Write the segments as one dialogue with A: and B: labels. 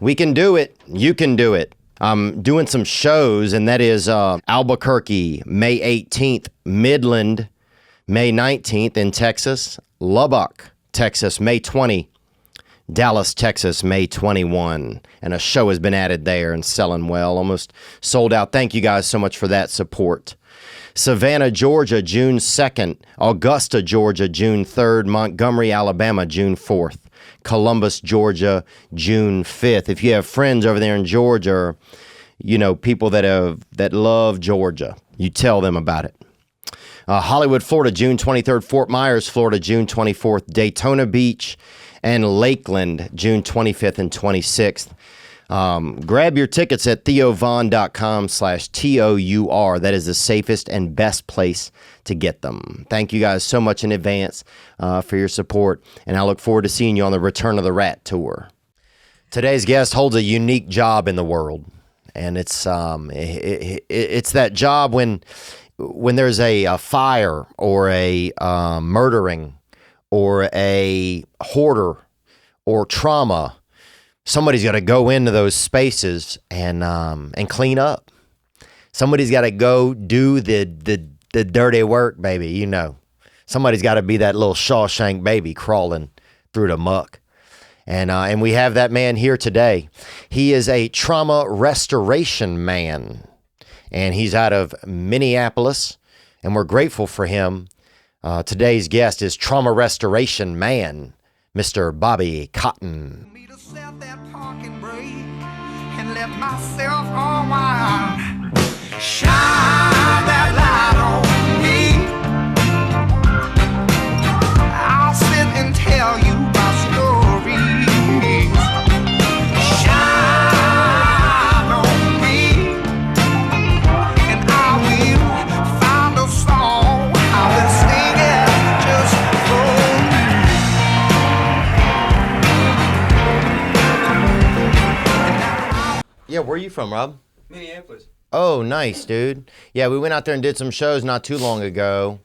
A: We can do it. You can do it. I'm doing some shows, and that is Albuquerque, May 18th, Midland, May 19th in Texas, Lubbock, Texas, May 20, Dallas, Texas, May 21. And a show has been added there and selling well, almost sold out. Thank you guys so much for that support. Savannah, Georgia, June 2nd. Augusta, Georgia, June 3rd. Montgomery, Alabama, June 4th. Columbus, Georgia, June 5th. If you have friends over there in Georgia, or, you know, people that love Georgia, you tell them about it. Hollywood, Florida, June 23rd. Fort Myers, Florida, June 24th. Daytona Beach and Lakeland, June 25th and 26th. Grab your tickets at theovon.com/TOUR. That is the safest and best place to get them. Thank you guys so much in advance for your support, and I look forward to seeing you on the Return of the Rat tour. Today's guest holds a unique job in the world, and it's that job when there's a fire or a murdering or a hoarder or trauma. Somebody's got to go into those spaces and clean up. Somebody's got to go do the dirty work, baby. You know, somebody's got to be that little Shawshank baby crawling through the muck. And we have that man here today. He is a trauma restoration man, and he's out of Minneapolis, and we're grateful for him. Today's guest is trauma restoration man, Mr. Bobby Cotton.
B: And let myself unwind. Shine that light on me. I'll sit and tell you my stories. Shine on me, and I will find a song. I will sing it just for
A: Yeah, where are you from, Rob?
C: Minneapolis.
A: Oh, nice, dude. Yeah, we went out there and did some shows not too long ago.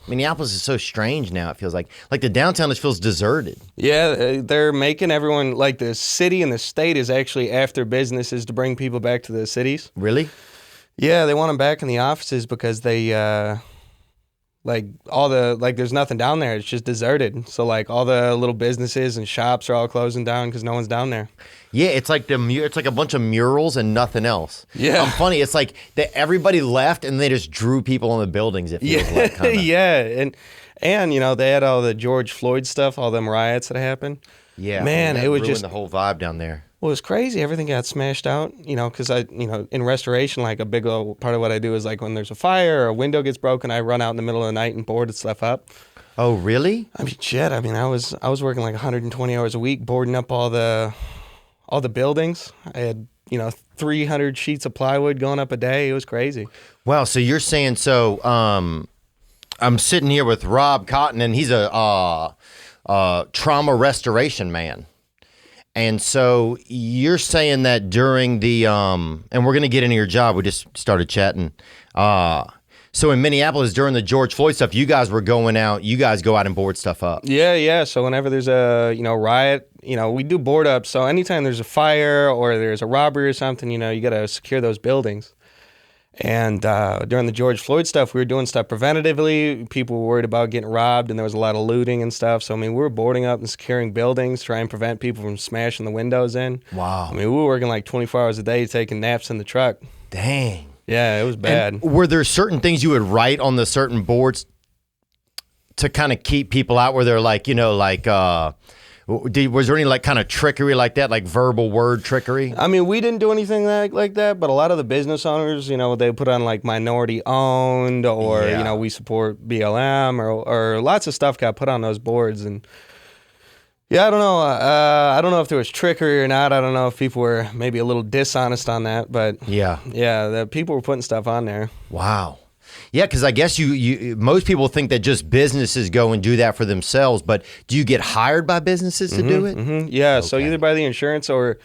A: Minneapolis is so strange now, it feels like. Like the downtown just feels deserted.
C: Yeah, they're making everyone, like the city and the state is actually after businesses to bring people back to the cities.
A: Really?
C: Yeah, they want them back in the offices because they, there's nothing down there. It's just deserted. So like all the little businesses and shops are all closing down because no one's down there.
A: Yeah, it's like it's like a bunch of murals and nothing else.
C: Yeah.
A: Funny. It's like everybody left and they just drew people on the buildings. It feels like. Kinda.
C: Yeah, and you know they had all the George Floyd stuff, all them riots that happened.
A: Yeah,
C: man, it was just
A: the whole vibe down there.
C: Well, it was crazy. Everything got smashed out. You know, because in restoration, like a big part of what I do is like when there's a fire or a window gets broken, I run out in the middle of the night and board stuff up.
A: Oh, really?
C: I mean, shit. I mean, I was working like 120 hours a week boarding up all the buildings. I had, 300 sheets of plywood going up a day. It was crazy.
A: Wow. So you're saying, I'm sitting here with Rob Cotton, and he's a trauma restoration man. And so you're saying that during the, and we're going to get into your job. We just started chatting. So in Minneapolis, during the George Floyd stuff, you guys were going out, you guys go out and board stuff up.
C: Yeah. So whenever there's a, riot, we do board up. So anytime there's a fire or there's a robbery or something, you got to secure those buildings. And during the George Floyd stuff, we were doing stuff preventatively. People were worried about getting robbed, and there was a lot of looting and stuff. So, I mean, we were boarding up and securing buildings, trying to prevent people from smashing the windows in.
A: Wow.
C: I mean, we were working like 24 hours a day, taking naps in the truck.
A: Dang.
C: Yeah, it was bad.
A: And were there certain things you would write on the certain boards to kind of keep people out where they're like, was there any like kind of trickery like that, like verbal word trickery?
C: I mean, we didn't do anything like that, but a lot of the business owners, they put on like minority owned or, we support BLM or lots of stuff got put on those boards. And yeah, I don't know. I don't know if there was trickery or not. I don't know if people were maybe a little dishonest on that, but yeah, the people were putting stuff on there.
A: Wow. Yeah, because I guess you most people think that just businesses go and do that for themselves, but do you get hired by businesses to do it?
C: Mm-hmm. Yeah,
A: okay.
C: So either by the insurance or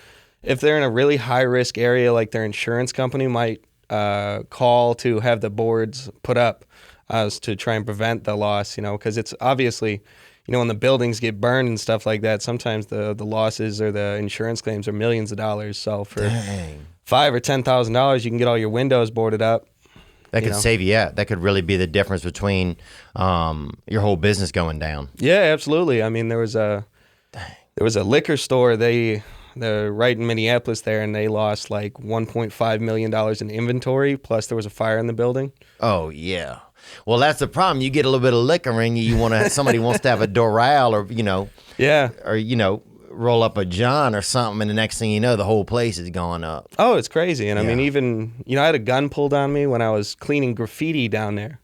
C: if they're in a really high-risk area, like their insurance company might call to have the boards put up to try and prevent the loss, because it's obviously, when the buildings get burned and stuff like that, sometimes the losses or the insurance claims are millions of dollars. So for $5,000 or $10,000, you can get all your windows boarded up.
A: That could save you. Yeah, that could really be the difference between your whole business going down.
C: Yeah, absolutely. I mean, there was a liquor store. They're right in Minneapolis there, and they lost like $1.5 million in inventory. Plus, there was a fire in the building.
A: Oh yeah. Well, that's the problem. You get a little bit of liquor in you. Somebody wants to have a Doral or roll up a John or something, and the next thing you know, the whole place is going up.
C: Oh, it's crazy. And I mean, even I had a gun pulled on me when I was cleaning graffiti down there.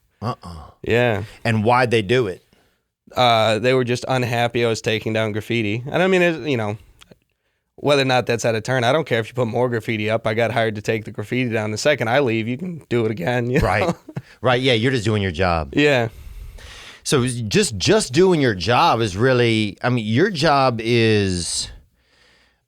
C: Yeah.
A: And why'd they do it?
C: They were just unhappy I was taking down graffiti. And I mean, whether or not that's out of turn, I don't care if you put more graffiti up. I got hired to take the graffiti down. The second I leave, you can do it again.
A: Right. Right. Yeah, you're just doing your job.
C: Yeah.
A: So just doing your job is really, I mean, your job is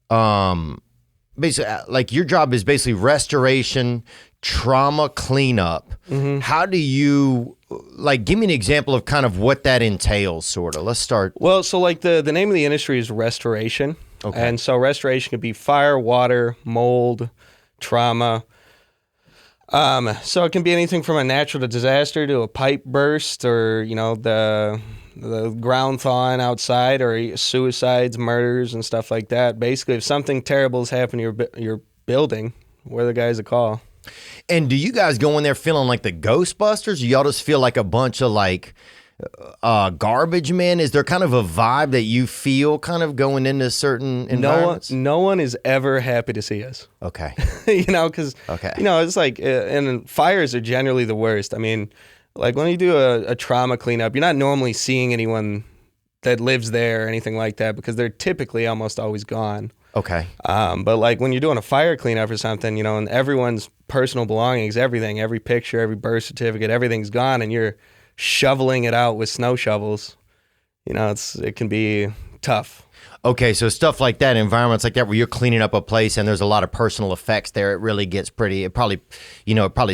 A: basically, like, your job is basically restoration, trauma cleanup. Mm-hmm. How do you, like, give me an example of kind of what that entails, sort of. Let's start.
C: Well, so like the name of the industry is restoration. Okay. And so restoration could be fire, water, mold, trauma. So it can be anything from a natural disaster to a pipe burst, or the ground thawing outside, or suicides, murders, and stuff like that. Basically, if something terrible has happened to your building, we're the guys to call.
A: And do you guys go in there feeling like the Ghostbusters, or y'all just feel like a bunch of like garbage men? Is there kind of a vibe that you feel kind of going into certain environments?
C: No one is ever happy to see us.
A: Okay.
C: Because it's like, and fires are generally the worst. I mean, like when you do a trauma cleanup, you're not normally seeing anyone that lives there or anything like that, because they're typically almost always gone.
A: Okay.
C: But like when you're doing a fire cleanup or something, and everyone's personal belongings, everything, every picture, every birth certificate, everything's gone, and you're shoveling it out with snow shovels, it can be tough.
A: Okay, so stuff like that, environments like that, where you're cleaning up a place and there's a lot of personal effects there, it really gets pretty. It probably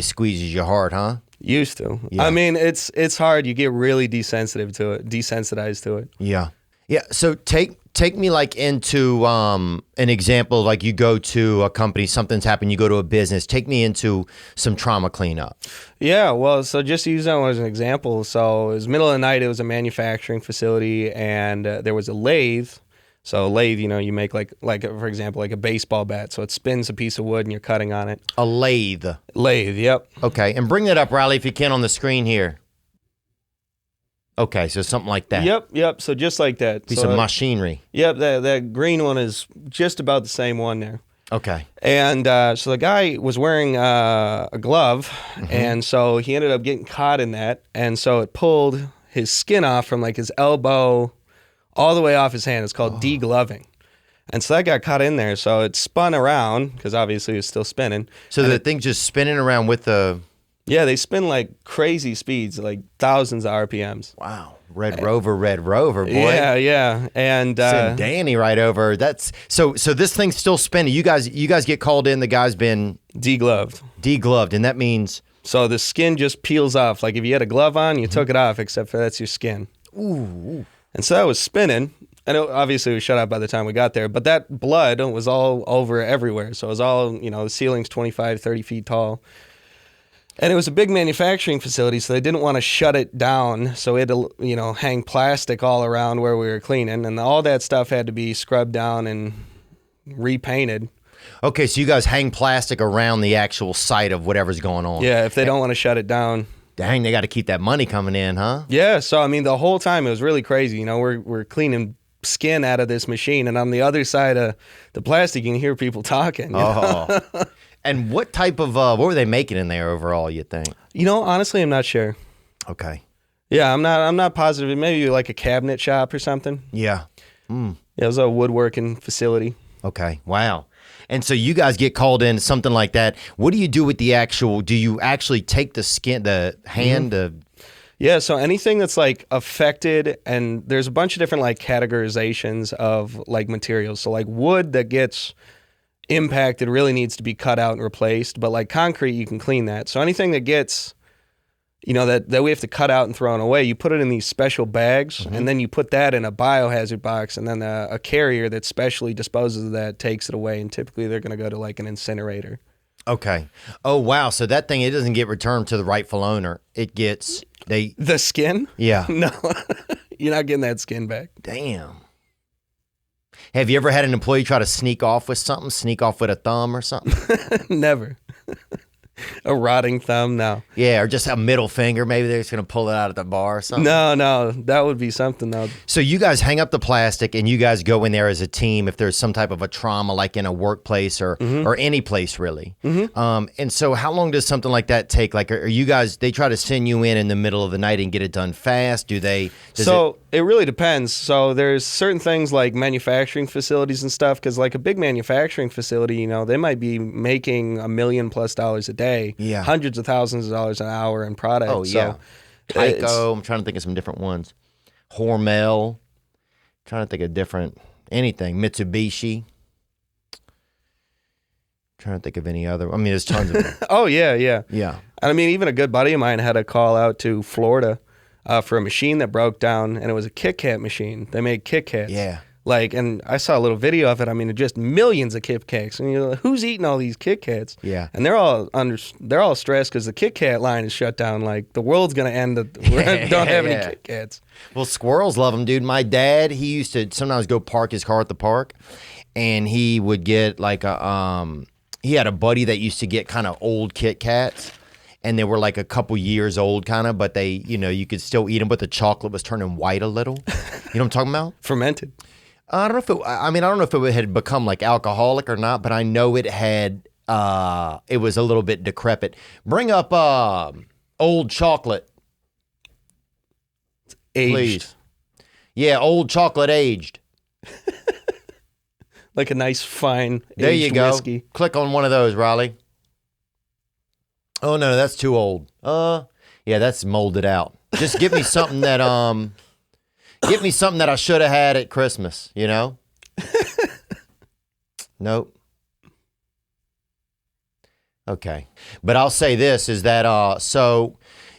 A: squeezes your heart, huh?
C: Used to. Yeah. I mean, it's hard. You get really desensitized to it.
A: Yeah. Yeah. So take me like into an example, like you go to a company, something's happened, you go to a business. Take me into some trauma cleanup.
C: Yeah, well, so just to use that one as an example. So it was middle of the night. It was a manufacturing facility, and there was a lathe. So a lathe, you make like for example, like a baseball bat. So it spins a piece of wood and you're cutting on it.
A: A lathe.
C: Lathe, yep.
A: Okay, and bring that up, Riley, if you can, on the screen here. Okay, so something like that.
C: Yep. So just like that.
A: Piece of machinery.
C: Yep, that green one is just about the same one there.
A: Okay.
C: And so the guy was wearing a glove, and so he ended up getting caught in that, and so it pulled his skin off from like his elbow all the way off his hand. It's called degloving. And so that got caught in there, so it spun around, because obviously it was still spinning.
A: So the thing's just spinning around with the...
C: Yeah, they spin like crazy speeds, like thousands of RPMs.
A: Wow. Red Rover, boy.
C: Yeah. And
A: send Danny right over. That's so this thing's still spinning. You guys get called in, the guy's been degloved, and that means,
C: so the skin just peels off. Like if you had a glove on, you took it off, except for that's your skin.
A: Ooh.
C: And so that was spinning, and it obviously was shut out by the time we got there, but that blood was all over everywhere. So it was all, the ceiling's 25, 30 feet tall. And it was a big manufacturing facility, so they didn't want to shut it down. So we had to, hang plastic all around where we were cleaning, and all that stuff had to be scrubbed down and repainted.
A: Okay, so you guys hang plastic around the actual site of whatever's going on.
C: Yeah, if they don't want to shut it down.
A: Dang, they got to keep that money coming in, huh?
C: Yeah, so I mean, the whole time it was really crazy. We're cleaning skin out of this machine, and on the other side of the plastic, you can hear people talking.
A: Oh. And what type of, what were they making in there overall, you think?
C: Honestly, I'm not sure.
A: Okay.
C: Yeah, I'm not positive. Maybe like a cabinet shop or something.
A: Yeah. Mm.
C: Yeah, it was a woodworking facility.
A: Okay. Wow. And so you guys get called in, something like that. What do you do with the actual, do you actually take the skin, the hand?
C: Yeah, so anything that's like affected, and there's a bunch of different like categorizations of like materials. So like wood that gets impacted really needs to be cut out and replaced, but like concrete, you can clean that. So anything that gets that we have to cut out and throw it away. You put it in these special bags, and then you put that in a biohazard box, and then a carrier that specially disposes of that takes it away, and typically they're going to go to like an incinerator.
A: Okay. Oh, wow. So that thing, it doesn't get returned to the rightful owner. It gets,
C: The skin?
A: Yeah.
C: No, you're not getting that skin back.
A: Damn. Have you ever had an employee try to sneak off with something, sneak off with a thumb or something?
C: Never. A rotting thumb? No.
A: Yeah, or just a middle finger. Maybe they're just going to pull it out at the bar or something.
C: No, that would be something though.
A: So you guys hang up the plastic and you guys go in there as a team if there's some type of a trauma, like in a workplace or any place really. And so how long does something like that take? Like, are you guys, they try to send you in the middle of the night and get it done fast? It
C: really depends. So there's certain things like manufacturing facilities and stuff, because like a big manufacturing facility, they might be making $1 million+ a day.
A: Yeah.
C: Hundreds of thousands of dollars an hour in product.
A: Oh, yeah. Tyco, I'm trying to think of some different ones. Hormel, trying to think of different, anything. Mitsubishi. Trying to think of any other. I mean, there's tons of them.
C: Oh, yeah.
A: Yeah.
C: I mean, even a good buddy of mine had a call out to Florida for a machine that broke down, and it was a Kit Kat machine. They made Kit Kats.
A: Yeah.
C: And I saw a little video of it. I mean, just millions of Kit Kats, and you're like, who's eating all these Kit Kats?
A: Yeah,
C: and they're all stressed because the Kit Kat line is shut down. Like the world's gonna end. We don't have any Kit Kats.
A: Well, squirrels love them, dude. My dad, he used to sometimes go park his car at the park, and he would get like he had a buddy that used to get kind of old Kit Kats. And they were like a couple years old, kind of, but they, you could still eat them, but the chocolate was turning white a little. You know what I'm talking about?
C: Fermented.
A: I don't know if it had become like alcoholic or not, but I know it had. It was a little bit decrepit. Bring up old chocolate,
C: Aged.
A: please. Yeah, old chocolate aged.
C: Like a nice fine.
A: There you go.
C: Whiskey.
A: Click on one of those, Riley. Oh no, that's too old. Yeah, that's molded out. Just give me something that Get me something that I should have had at Christmas, Nope. Okay. But I'll say this is that,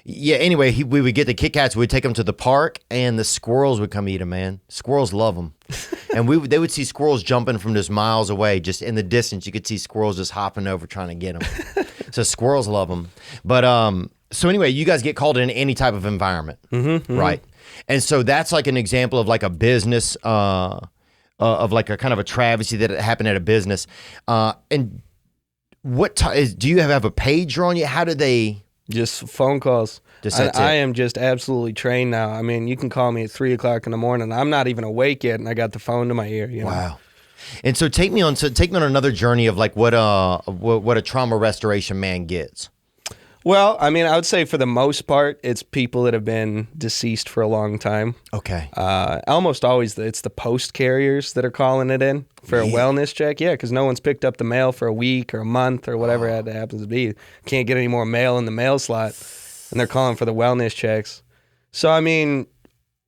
A: anyway, we would get the Kit Kats, we'd take them to the park, and the squirrels would come eat them, man. Squirrels love them. And they would see squirrels jumping from just miles away. Just in the distance, you could see squirrels just hopping over trying to get them. So squirrels love them. But, so anyway, you guys get called in any type of environment, right? And so that's like an example of like a business, of like a kind of a travesty that happened at a business. And do you have a pager on you? How do they?
C: Just phone calls. I am just absolutely trained now. I mean, you can call me at 3 o'clock in the morning. I'm not even awake yet, and I got the phone to my ear.
A: Wow. And so take me on another journey of like what a trauma restoration man gets.
C: Well, I mean, I would say for the most part, it's people that have been deceased for a long time. Okay. Almost always, it's the post carriers that are calling it in for a wellness check. Yeah, because no one's picked up the mail for a week or a month or whatever it happens to be. Can't get any more mail in the mail slot, and they're calling for the wellness checks. So, I mean,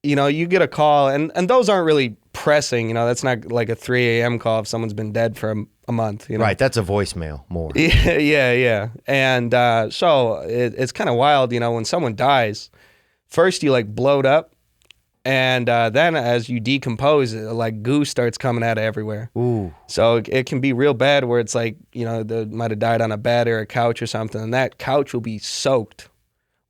C: you get a call, and those aren't really pressing. That's not like a 3 a.m. call if someone's been dead for a month.
A: Right, that's a voicemail more.
C: Yeah. And so it's kind of wild, when someone dies, first you like bloat up, and then as you decompose, like goo starts coming out of everywhere. Ooh. So it can be real bad where it's like, they might have died on a bed or a couch or something, and that couch will be soaked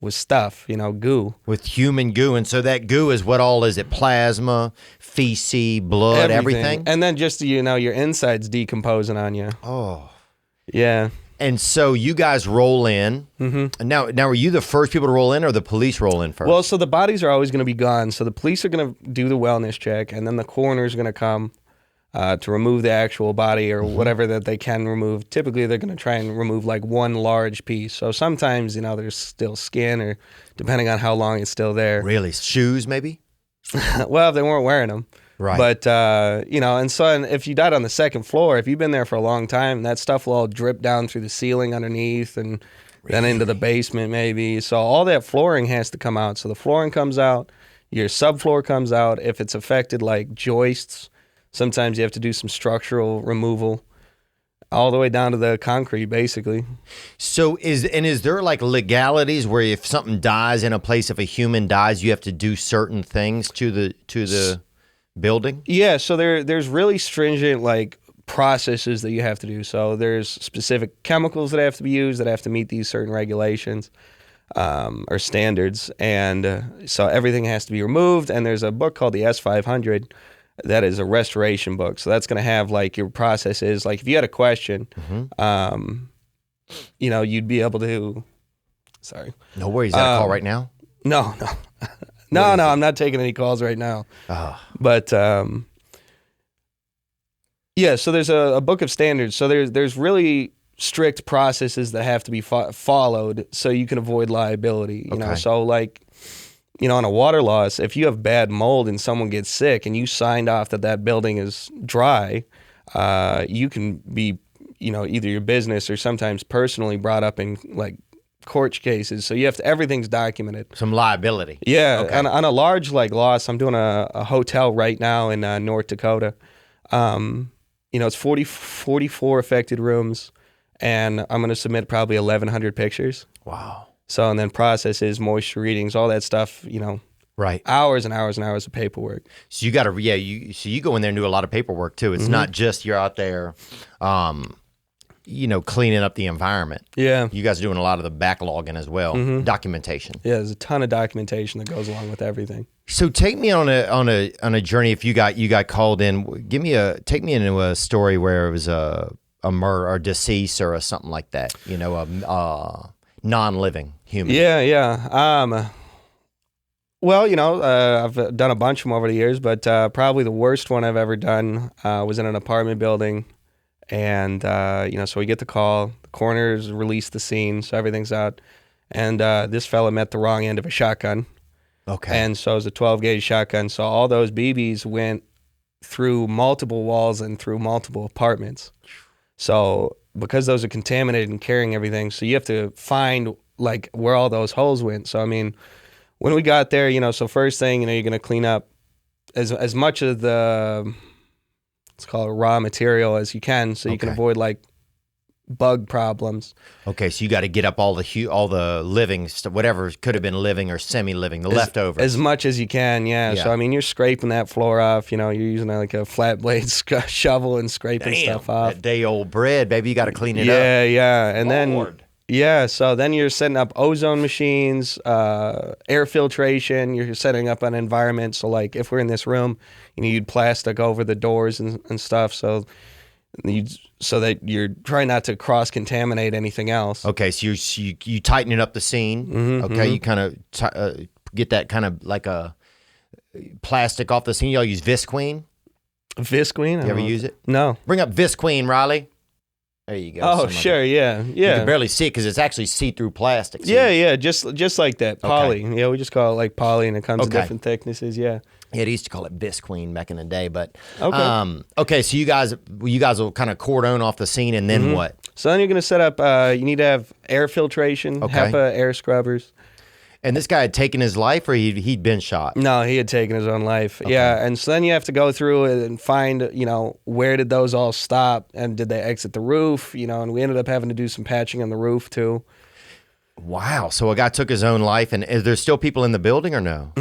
C: with stuff, goo. With
A: human goo. And so that goo is what all is it? Plasma, feces, blood, everything?
C: And then just, your insides decomposing on you.
A: Oh.
C: Yeah.
A: And so you guys roll in. Mm-hmm. Now, are you the first people to roll in, or the police roll in first?
C: Well, so the bodies are always going to be gone. So the police are going to do the wellness check, and then the coroner's going to come to remove the actual body or whatever that they can remove. Typically, they're going to try and remove like one large piece. So sometimes, there's still skin, or depending on how long it's still there.
A: Really? Shoes, maybe?
C: Well, if they weren't wearing them.
A: Right.
C: But, and if you died on the second floor, if you've been there for a long time, that stuff will all drip down through the ceiling underneath and then into the basement maybe. So all that flooring has to come out. So the flooring comes out, your subfloor comes out. If it's affected like joists, sometimes you have to do some structural removal. all the way down to the concrete, basically.
A: So is there like legalities where if something dies in a place, if a human dies, you have to do certain things to the building?
C: Yeah, so there's really stringent like processes that you have to do. So there's specific chemicals that have to be used that have to meet these certain regulations or standards, and so everything has to be removed. And there's a book called the S500 that is a restoration book. So that's going to have like your processes. Like if you had a question, you know, you'd be able to. Sorry.
A: No worries. Is that a call right now?
C: No. No, I'm not taking any calls right now. But yeah, so there's a book of standards. So there's really strict processes that have to be followed so you can avoid liability. You know, so like, you know, on a water loss, if you have bad mold and someone gets sick and you signed off that building is dry, you can be, you know, either your business or sometimes personally brought up in like court cases. So you have to, everything's documented.
A: Some liability.
C: Yeah. On a large like loss, I'm doing a hotel right now in North Dakota. You know, it's 44 affected rooms, and I'm going to submit probably 1,100 pictures.
A: Wow.
C: So, and then processes, moisture readings, all that stuff, you know.
A: Right.
C: Hours and hours and hours of paperwork.
A: So you got to, so you go in there and do a lot of paperwork too. It's not just you're out there, you know, cleaning up the environment.
C: Yeah.
A: You guys are doing a lot of the backlogging as well, documentation.
C: Yeah, there's a ton of documentation that goes along with everything.
A: So take me on a journey. If you got called in, take me into a story where it was a murder or deceased or something like that. You know, a non-living human.
C: Yeah. Well, you know, I've done a bunch of them over the years, but probably the worst one I've ever done was in an apartment building. And, you know, so we get the call, the coroners release the scene, so everything's out. And this fella met the wrong end of a shotgun.
A: Okay.
C: And so it was a 12-gauge shotgun. So all those BBs went through multiple walls and through multiple apartments. So because those are contaminated and carrying everything, so you have to find, like, where all those holes went. So, I mean, when we got there, you know, so first thing, you know, you're going to clean up as much of the, let's call it raw material as you can, so you can avoid like bug problems. Okay,
A: so you got to get up all the living stuff, whatever could have been living or semi-living, the leftovers.
C: As much as you can, yeah. So I mean, you're scraping that floor off. You know, you're using like a flat blade shovel and scraping stuff off.
A: That day old bread, baby. You got to clean it up.
C: Yeah, and then. Yeah, so then you're setting up ozone machines, air filtration. You're setting up an environment. So, like, if we're in this room, you need plastic over the doors and stuff, so that you're trying not to cross-contaminate anything else.
A: Okay, so you tightening up the scene. You kind of get that kind of like a plastic off the scene. Y'all use Visqueen?
C: Visqueen?
A: You ever use it?
C: No.
A: Bring up Visqueen, Riley. There you go.
C: Oh, sure, yeah.
A: You can barely see it because it's actually see-through plastic.
C: Yeah, just like that. Poly. Yeah, we just call it like poly, and it comes in different thicknesses, yeah.
A: Yeah, they used to call it Visqueen back in the day, but so you guys will kind of cordon off the scene, and then what?
C: So then you're going to set up, you need to have air filtration, HEPA air scrubbers.
A: And this guy had taken his life, or he'd been shot?
C: No, he had taken his own life. Yeah, and so then you have to go through it and find, you know, where did those all stop, and did they exit the roof, you know, and we ended up having to do some patching on the roof, too.
A: Wow, so a guy took his own life, and is there still people in the building or no?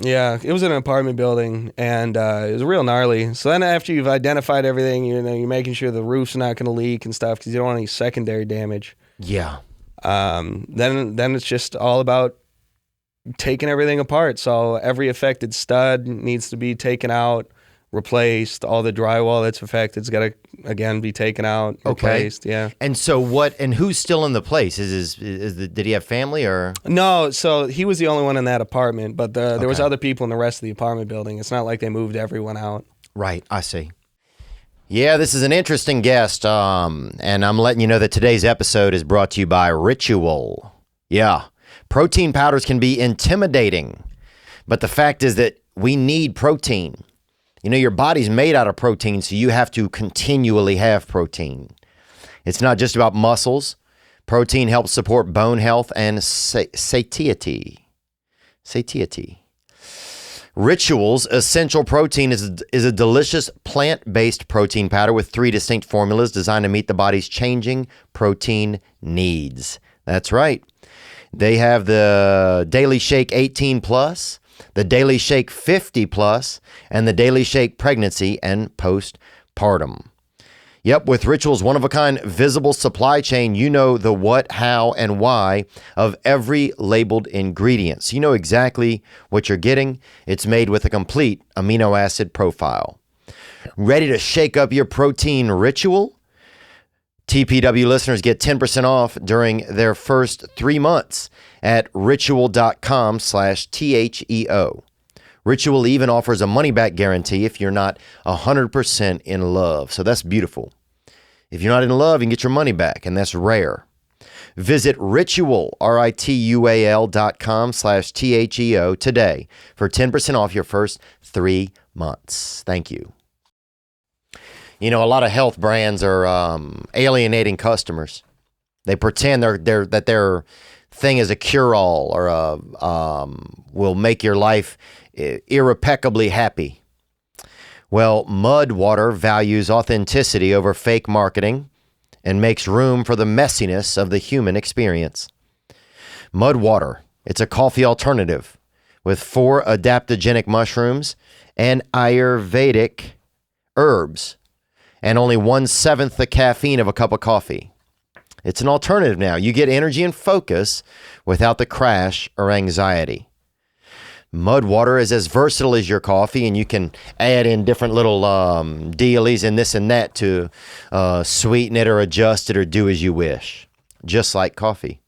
C: Yeah, it was in an apartment building, and it was real gnarly. So then after you've identified everything, you know, you're making sure the roof's not going to leak and stuff because you don't want any secondary damage.
A: Yeah.
C: Then it's just all about taking everything apart. So every affected stud needs to be taken out, replaced. All the drywall that's affected's got to again be taken out, replaced. Yeah.
A: And so what? And who's still in the place? Did he have family or?
C: No. So he was the only one in that apartment, but there was other people in the rest of the apartment building. It's not like they moved everyone out.
A: Right. I see. Yeah, this is an interesting guest, and I'm letting you know that today's episode is brought to you by Ritual. Yeah. Protein powders can be intimidating, but the fact is that we need protein. You know, your body's made out of protein, so you have to continually have protein. It's not just about muscles. Protein helps support bone health and satiety. Satiety. Rituals Essential Protein is a delicious plant-based protein powder with 3 distinct formulas designed to meet the body's changing protein needs. That's right. They have the Daily Shake 18 Plus, the Daily Shake 50 Plus, and the Daily Shake Pregnancy and Postpartum. Yep, with Ritual's one-of-a-kind visible supply chain, you know the what, how, and why of every labeled ingredient. So you know exactly what you're getting. It's made with a complete amino acid profile. Ready to shake up your protein ritual? TPW listeners get 10% off during their first 3 months at ritual.com/THEO. Ritual even offers a money-back guarantee if you're not 100% in love. So that's beautiful. If you're not in love, you can get your money back, and that's rare. Visit ritual, ritual.com/THEO today for 10% off your first 3 months. Thank you. You know, a lot of health brands are alienating customers. They pretend that their thing is a cure-all or will make your life irreparably happy. Well, Mudwater values authenticity over fake marketing and makes room for the messiness of the human experience. Mudwater, it's a coffee alternative with 4 adaptogenic mushrooms and Ayurvedic herbs and only 1/7 the caffeine of a cup of coffee. It's an alternative now. You get energy and focus without the crash or anxiety. Mudwater is as versatile as your coffee, and you can add in different little dealies and this and that to sweeten it or adjust it or do as you wish, just like coffee.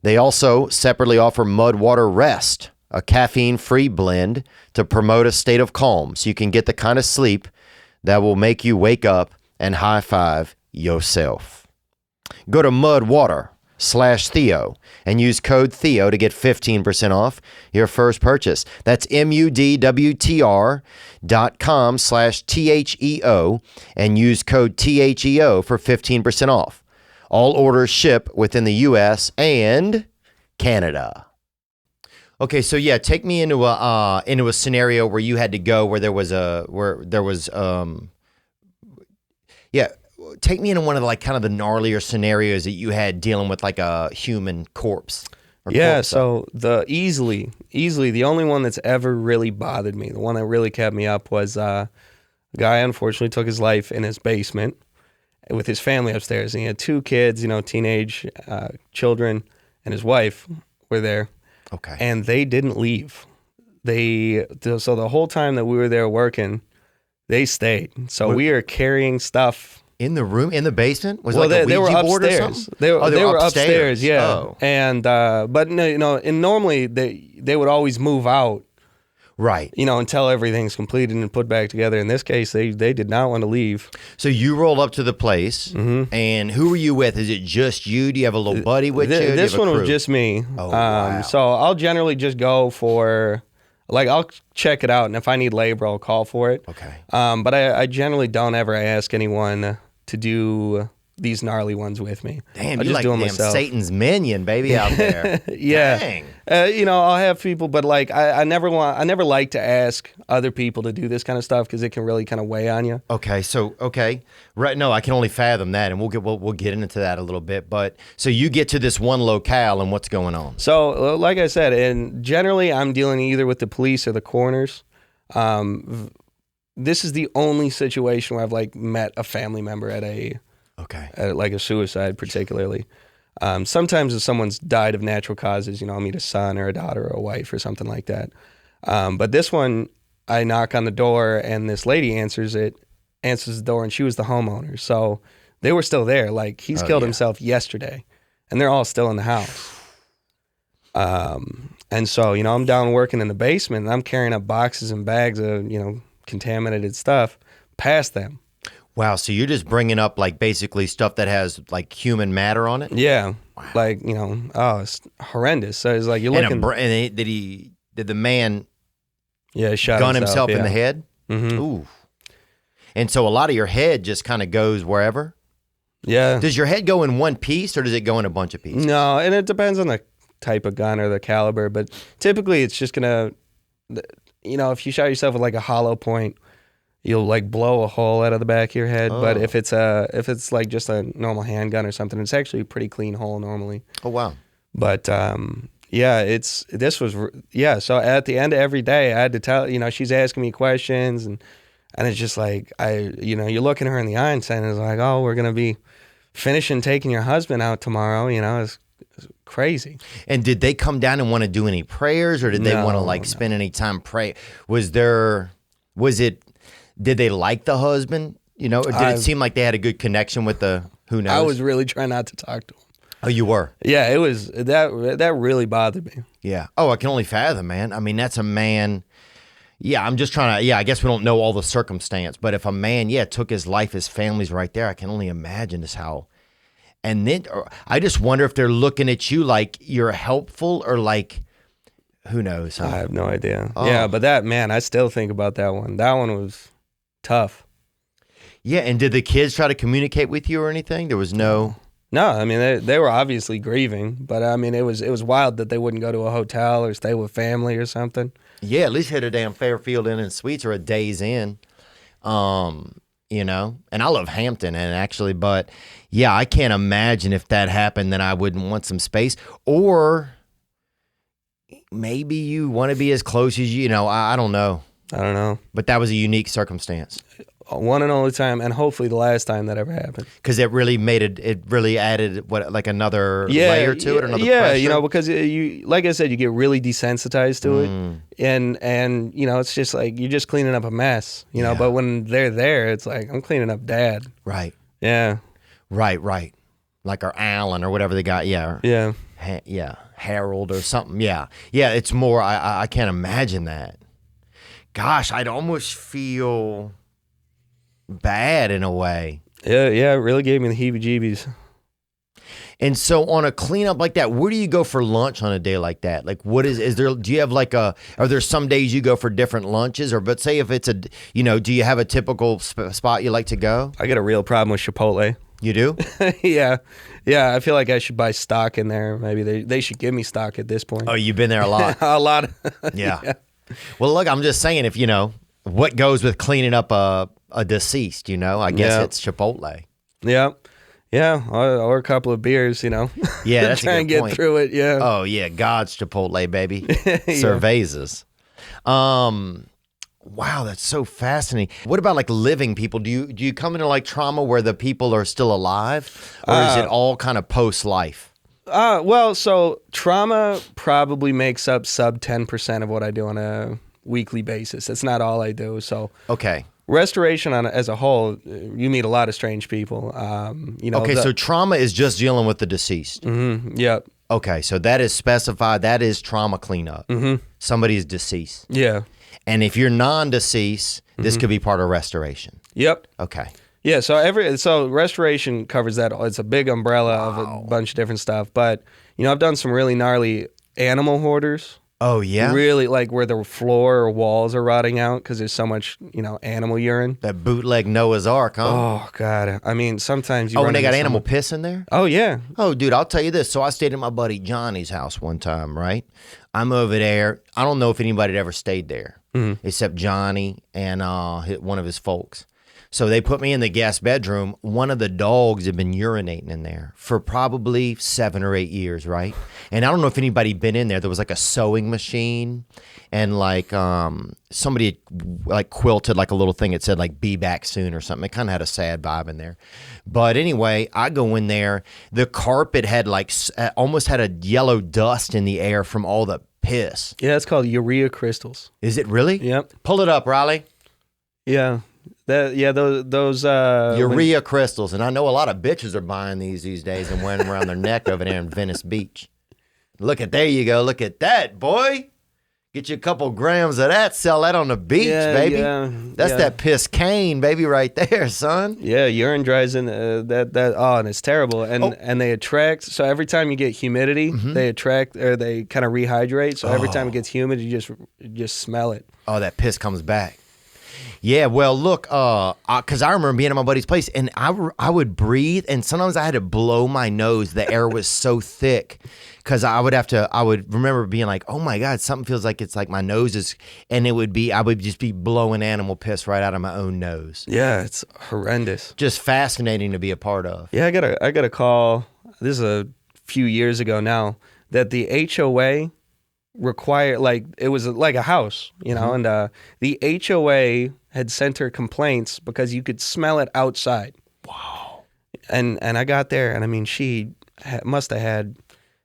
A: They also separately offer Mudwater Rest, a caffeine-free blend to promote a state of calm so you can get the kind of sleep that will make you wake up and high-five yourself. Go to Mudwater/Theo and use code Theo to get 15% off your first purchase. That's mudwtr.com/THEO and use code THEO for 15% off. All orders ship within the U.S. and Canada. Okay, so yeah, take me into a scenario where you had to go take me into one of the kind of the gnarlier scenarios that you had dealing with like a human corpse.
C: So easily the only one that's ever really bothered me, the one that really kept me up was a guy unfortunately took his life in his basement with his family upstairs. And he had 2 kids, teenage children, and his wife were there.
A: Okay.
C: And they didn't leave. So the whole time that we were there working, they stayed. So we are carrying stuff
A: in the room, in the basement. Was
C: well,
A: it like
C: they
A: a Ouija
C: were
A: board
C: upstairs.
A: or something?
C: They were upstairs. Yeah.
A: Oh.
C: And but no, and normally they would always move out.
A: Right.
C: Until everything's completed and put back together. In this case, they did not want to leave.
A: So you roll up to the place, and who are you with? Is it just you? Do you have a little buddy with you?
C: This one was just me.
A: Oh, wow.
C: So I'll generally just go for, I'll check it out, and if I need labor, I'll call for it.
A: Okay.
C: But I generally don't ever ask anyone to do these gnarly ones with me.
A: Damn,
C: I
A: you're like
C: myself.
A: Satan's minion, baby, out there.
C: Yeah.
A: Dang.
C: I'll have people, but I never like to ask other people to do this kind of stuff because it can really kind of weigh on you.
A: Okay, right. No, I can only fathom that, and we'll get into that a little bit. But so you get to this one locale, and what's going on?
C: So, like I said, and generally I'm dealing either with the police or the coroners. This is the only situation where I've met a family member at a suicide, particularly. Sometimes if someone's died of natural causes, I'll meet a son or a daughter or a wife or something like that. But this one, I knock on the door and this lady answers the door, and she was the homeowner. So they were still there. He's killed himself yesterday, and they're all still in the house. And so, I'm down working in the basement, and I'm carrying up boxes and bags of, contaminated stuff past them.
A: Wow, so you're just bringing up basically stuff that has human matter on it?
C: Yeah.
A: Wow.
C: It's horrendous. So it's you're looking.
A: Did the man
C: shot
A: gun himself in the head?
C: Mm-hmm.
A: Ooh. And so a lot of your head just kind of goes wherever?
C: Yeah.
A: Does your head go in one piece or does it go in a bunch of pieces?
C: No, and it depends on the type of gun or the caliber, but typically it's just going to, if you shot yourself with like a hollow point, you'll like blow a hole out of the back of your head. But if it's like just a normal handgun or something, it's actually a pretty clean hole normally.
A: Oh, wow.
C: But so at the end of every day, I had to tell, she's asking me questions, and it's just like, you're looking her in the eye and saying, it's like, oh, we're going to be finishing taking your husband out tomorrow, it's crazy.
A: And did they come down and want to do any prayers, or did they want to spend any time pray? Did they like the husband? Or did it seem like they had a good connection with who knows?
C: I was really trying not to talk to him.
A: Oh, you were?
C: Yeah, it was, that really bothered me.
A: Yeah. Oh, I can only fathom, man. I mean, that's a man. Yeah, I'm just trying to, I guess we don't know all the circumstance, but if a man, took his life, his family's right there, I can only imagine just how. And then I just wonder if they're looking at you like you're helpful or like, who knows? Huh?
C: I have no idea. Oh. Yeah, but I still think about that one. That one was tough.
A: Yeah, and did the kids try to communicate with you or anything? There was no...
C: No, I mean, they were obviously grieving, but I mean, it was wild that they wouldn't go to a hotel or stay with family or something.
A: Yeah, at least hit a damn Fairfield Inn and Suites or a Days Inn, and I love Hampton, and actually, but yeah, I can't imagine if that happened, then I wouldn't want some space, or maybe you want to be as close as I don't know.
C: I don't know.
A: But that was a unique circumstance.
C: One and only time, and hopefully the last time that ever happened.
A: Because it really added another layer to it, another pressure?
C: Because you, like I said, you get really desensitized to it, and it's just like you're just cleaning up a mess, But when they're there, it's like I'm cleaning up Dad.
A: Right.
C: Yeah.
A: Right. Like our Alan or whatever they got. Yeah.
C: Yeah.
A: Harold or something. Yeah. It's more. I can't imagine that. Gosh, I'd almost feel bad in a way.
C: Yeah, it really gave me the heebie-jeebies.
A: And so on a cleanup like that, where do you go for lunch on a day like that? Like, what is there, do you have are there some days you go for different lunches, but say if it's do you have a typical spot you like to go?
C: I got a real problem with Chipotle.
A: You do?
C: Yeah, I feel like I should buy stock in there. Maybe they should give me stock at this point.
A: Oh, you've been there a lot.
C: A lot.
A: Yeah. Well, look, I'm just saying, if what goes with cleaning up a deceased, I guess it's Chipotle.
C: Yeah, or a couple of beers,
A: Yeah, that's
C: try and get through it. Yeah.
A: Oh yeah, God's Chipotle, baby. Cervezas. Wow, that's so fascinating. What about like living people? Do you come into like trauma where the people are still alive, or is it all kind of post life?
C: Well, so trauma probably makes up sub 10% of what I do on a weekly basis. That's not all I do. So
A: okay.
C: Restoration as a whole, you meet a lot of strange people.
A: Okay, so trauma is just dealing with the deceased.
C: Mm-hmm. Yep.
A: Okay, so that is specified. That is trauma cleanup. Mm-hmm. Somebody is deceased.
C: Yeah.
A: And if you're non-deceased, this could be part of restoration.
C: Yep.
A: Okay.
C: Yeah, so restoration covers that. It's a big umbrella of a bunch of different stuff. But I've done some really gnarly animal hoarders.
A: Oh yeah,
C: really like where the floor or walls are rotting out because there's so much animal urine.
A: That bootleg Noah's Ark, huh?
C: Oh god, I mean sometimes you.
A: Oh, and they got animal piss in there.
C: Oh yeah.
A: Oh dude, I'll tell you this. So I stayed at my buddy Johnny's house one time, right? I'm over there. I don't know if anybody had ever stayed there except Johnny and one of his folks. So they put me in the guest bedroom. One of the dogs had been urinating in there for probably 7 or 8 years, right? And I don't know if anybody been in there. There was like a sewing machine, and like somebody like quilted like a little thing. It said like "Be back soon" or something. It kind of had a sad vibe in there. But anyway, I go in there. The carpet had like almost had a yellow dust in the air from all the piss.
C: Yeah, it's called urea crystals.
A: Is it really?
C: Yep.
A: Pull it up, Riley.
C: Yeah. Those
A: urea crystals, and I know a lot of bitches are buying these days and wearing them around their neck over there in Venice Beach. There you go. Look at that, boy. Get you a couple grams of that. Sell that on the beach, baby. Yeah, that's that piss cane, baby, right there, son.
C: Yeah, urine dries in that. Oh, and it's terrible. And they attract. So every time you get humidity, they attract, or they kind of rehydrate. So every time it gets humid, you just smell it.
A: Oh, that piss comes back. Yeah, well, look, because I remember being at my buddy's place, and I would breathe, and sometimes I had to blow my nose. The air was so thick, because I would remember being like, oh my God, something feels like it's like my nose is, and I would just be blowing animal piss right out of my own nose.
C: Yeah, it's horrendous.
A: Just fascinating to be a part of.
C: Yeah, I got a call. This is a few years ago now that the HOA required, like, it was like a house, you know, and the HOA had sent her complaints because you could smell it outside.
A: Wow.
C: And I got there, and I mean, she must have had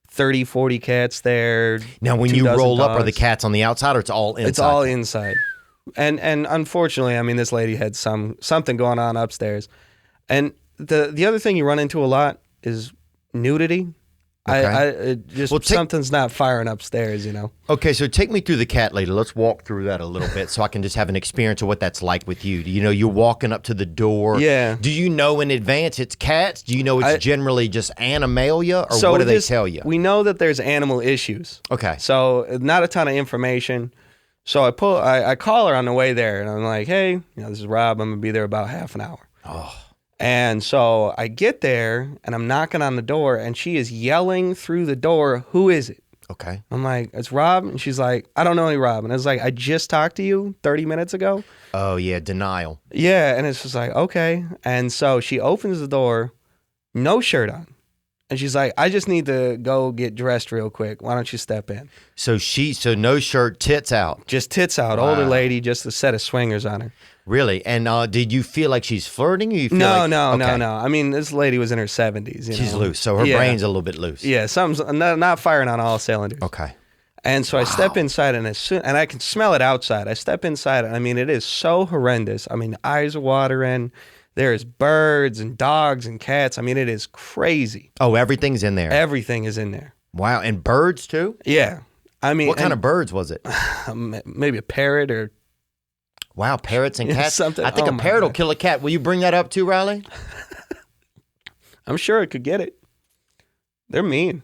C: 30, 40 cats there.
A: Now, when you roll up, are the cats on the outside or it's all inside?
C: It's all inside. And unfortunately, I mean, this lady had something going on upstairs. And the other thing you run into a lot is nudity.
A: Okay.
C: Something's not firing upstairs, you know.
A: Okay, so take me through the cat lady. Let's walk through that a little bit so I can just have an experience of what that's like with you. Do you know you're walking up to the door?
C: Yeah.
A: Do you know in advance it's cats? Do you know it's generally just animalia, or what do they tell you?
C: We know that there's animal issues.
A: Okay.
C: So not a ton of information. So I call her on the way there, and I'm like, hey, you know, this is Rob. I'm gonna be there about half an hour.
A: Oh.
C: And so I get there, and I'm knocking on the door, and she is yelling through the door, who is it?
A: Okay.
C: I'm like, it's Rob. And she's like, I don't know any Rob. And I was like, I just talked to you 30 minutes ago.
A: Oh, yeah, denial.
C: Yeah, and it's just like, okay. And so she opens the door, no shirt on. And she's like, I just need to go get dressed real quick. Why don't you step in?
A: So no shirt, tits out.
C: Just tits out.
A: Wow.
C: Older lady, just a set of swingers on her.
A: Really? And did you feel like she's flirting? Or you feel
C: No.
A: Okay.
C: I mean, this lady was in her 70s.
A: She's loose, so her brain's a little bit loose.
C: Yeah, something's not firing on all cylinders.
A: Okay.
C: And so I step inside, and I can smell it outside. I step inside, and I mean, it is so horrendous. I mean, eyes are watering. There's birds and dogs and cats. I mean, it is crazy.
A: Oh, everything's in there.
C: Everything is in there.
A: Wow, and birds too?
C: Yeah. I mean,
A: what kind of birds was it?
C: Maybe a parrot or...
A: Wow, parrots and cats?
C: Something.
A: I think a parrot will kill a cat. Will you bring that up too, Riley?
C: I'm sure it could get it. They're mean.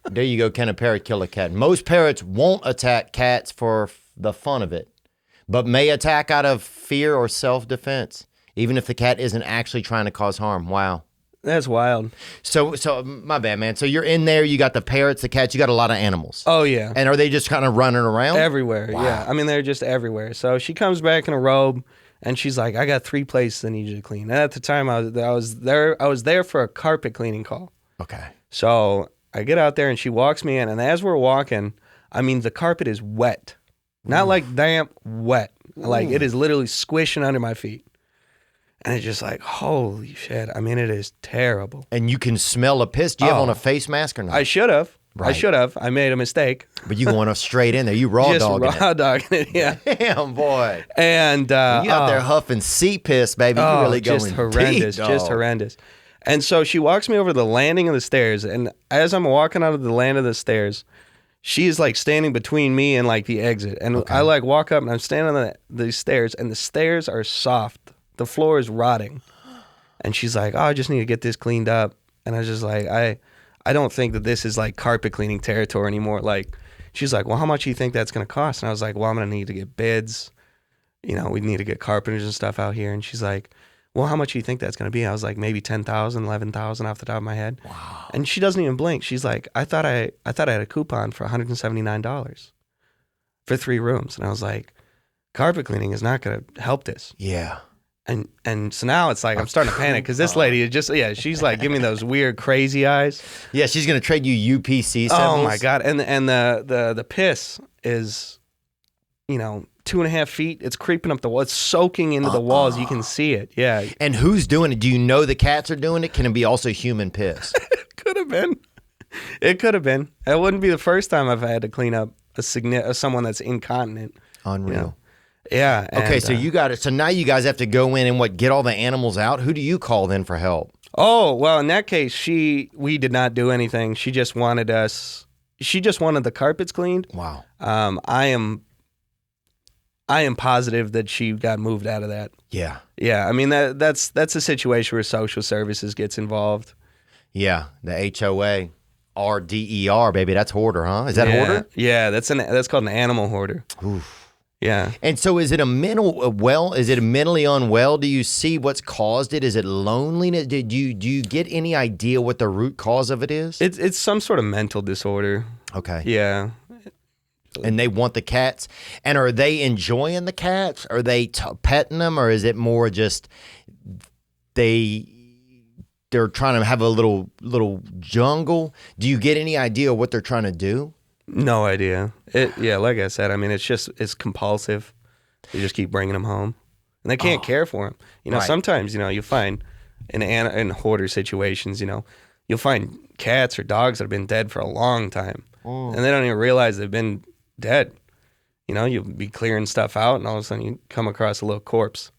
A: There you go. Can a parrot kill a cat? Most parrots won't attack cats for the fun of it, but may attack out of fear or self-defense, even if the cat isn't actually trying to cause harm. Wow.
C: That's wild.
A: So my bad, man. So you're in there, you got the parrots, the cats, you got a lot of animals.
C: Oh, yeah.
A: And are they just kind of running around?
C: Everywhere,
A: Wow.
C: yeah. I mean, they're just everywhere. So she comes back in a robe, and she's like, I got 3 places I need you to clean. And at the time, I was there for a carpet cleaning call.
A: Okay.
C: So I get out there, and she walks me in, and as we're walking, I mean, the carpet is wet. Not like damp, wet. Like, it is literally squishing under my feet. And it's just like, holy shit. I mean, it is terrible.
A: And you can smell a piss. Do you have on a face mask or not?
C: I should have.
A: Right.
C: I should have. I made a mistake.
A: But you going straight in there. You raw dogging
C: Just raw dogging it, yeah.
A: Damn, boy.
C: And
A: you out there huffing sea piss, baby. You really going
C: just horrendous,
A: deep,
C: just
A: dog.
C: horrendous. And so she walks me over to the landing of the stairs, and as I'm walking out of the land of the stairs, she's like standing between me and like the exit. And I like walk up, and I'm standing on the stairs, and the stairs are soft. The floor is rotting. And she's like, oh, I just need to get this cleaned up. And I was just like, I don't think that this is like carpet cleaning territory anymore. Like, she's like, well, how much do you think that's going to cost? And I was like, well, I'm going to need to get bids. You know, we need to get carpenters and stuff out here. And she's like, well, how much do you think that's going to be? I was like, maybe 10,000, 11,000 off the top of my head.
A: Wow.
C: And she doesn't even blink. She's like, I thought I had a coupon for $179 for 3 rooms. And I was like, carpet cleaning is not going to help this.
A: Yeah.
C: And so now it's like I'm starting to panic because this lady is just, she's like giving me those weird crazy eyes.
A: Yeah, she's going to trade you UPC symbols.
C: Oh my God. And the piss is, 2.5 feet. It's creeping up the wall. It's soaking into the walls. You can see it. Yeah.
A: And who's doing it? Do you know the cats are doing it? Can it be also human piss?
C: Could have been. It could have been. It wouldn't be the first time I've had to clean up someone that's incontinent.
A: Unreal.
C: Yeah.
A: Okay, so you got it. So now you guys have to go in and get all the animals out? Who do you call then for help?
C: Oh, well, in that case, we did not do anything. She just wanted the carpets cleaned.
A: Wow.
C: I am positive that she got moved out of that.
A: Yeah.
C: Yeah, I mean that's a situation where social services gets involved.
A: Yeah, the HOA, RDER, baby, that's hoarder, huh? Is that hoarder?
C: Yeah, that's called an animal hoarder.
A: Oof.
C: Yeah.
A: And so is it a is it mentally unwell? Do you see what's caused it? Is it loneliness? Do you get any idea what the root cause of it is?
C: It's some sort of mental disorder.
A: Okay.
C: Yeah.
A: And they want the cats. And are they enjoying the cats? Are they petting them? Or is it more just they're trying to have a little jungle? Do you get any idea what they're trying to do?
C: No idea. Yeah, like I said, I mean, it's compulsive. You just keep bringing them home, and they can't care for them. You know,
A: Right.
C: sometimes you find in hoarder situations, you'll find cats or dogs that have been dead for a long time, and they don't even realize they've been dead. You'll be clearing stuff out, and all of a sudden you come across a little corpse.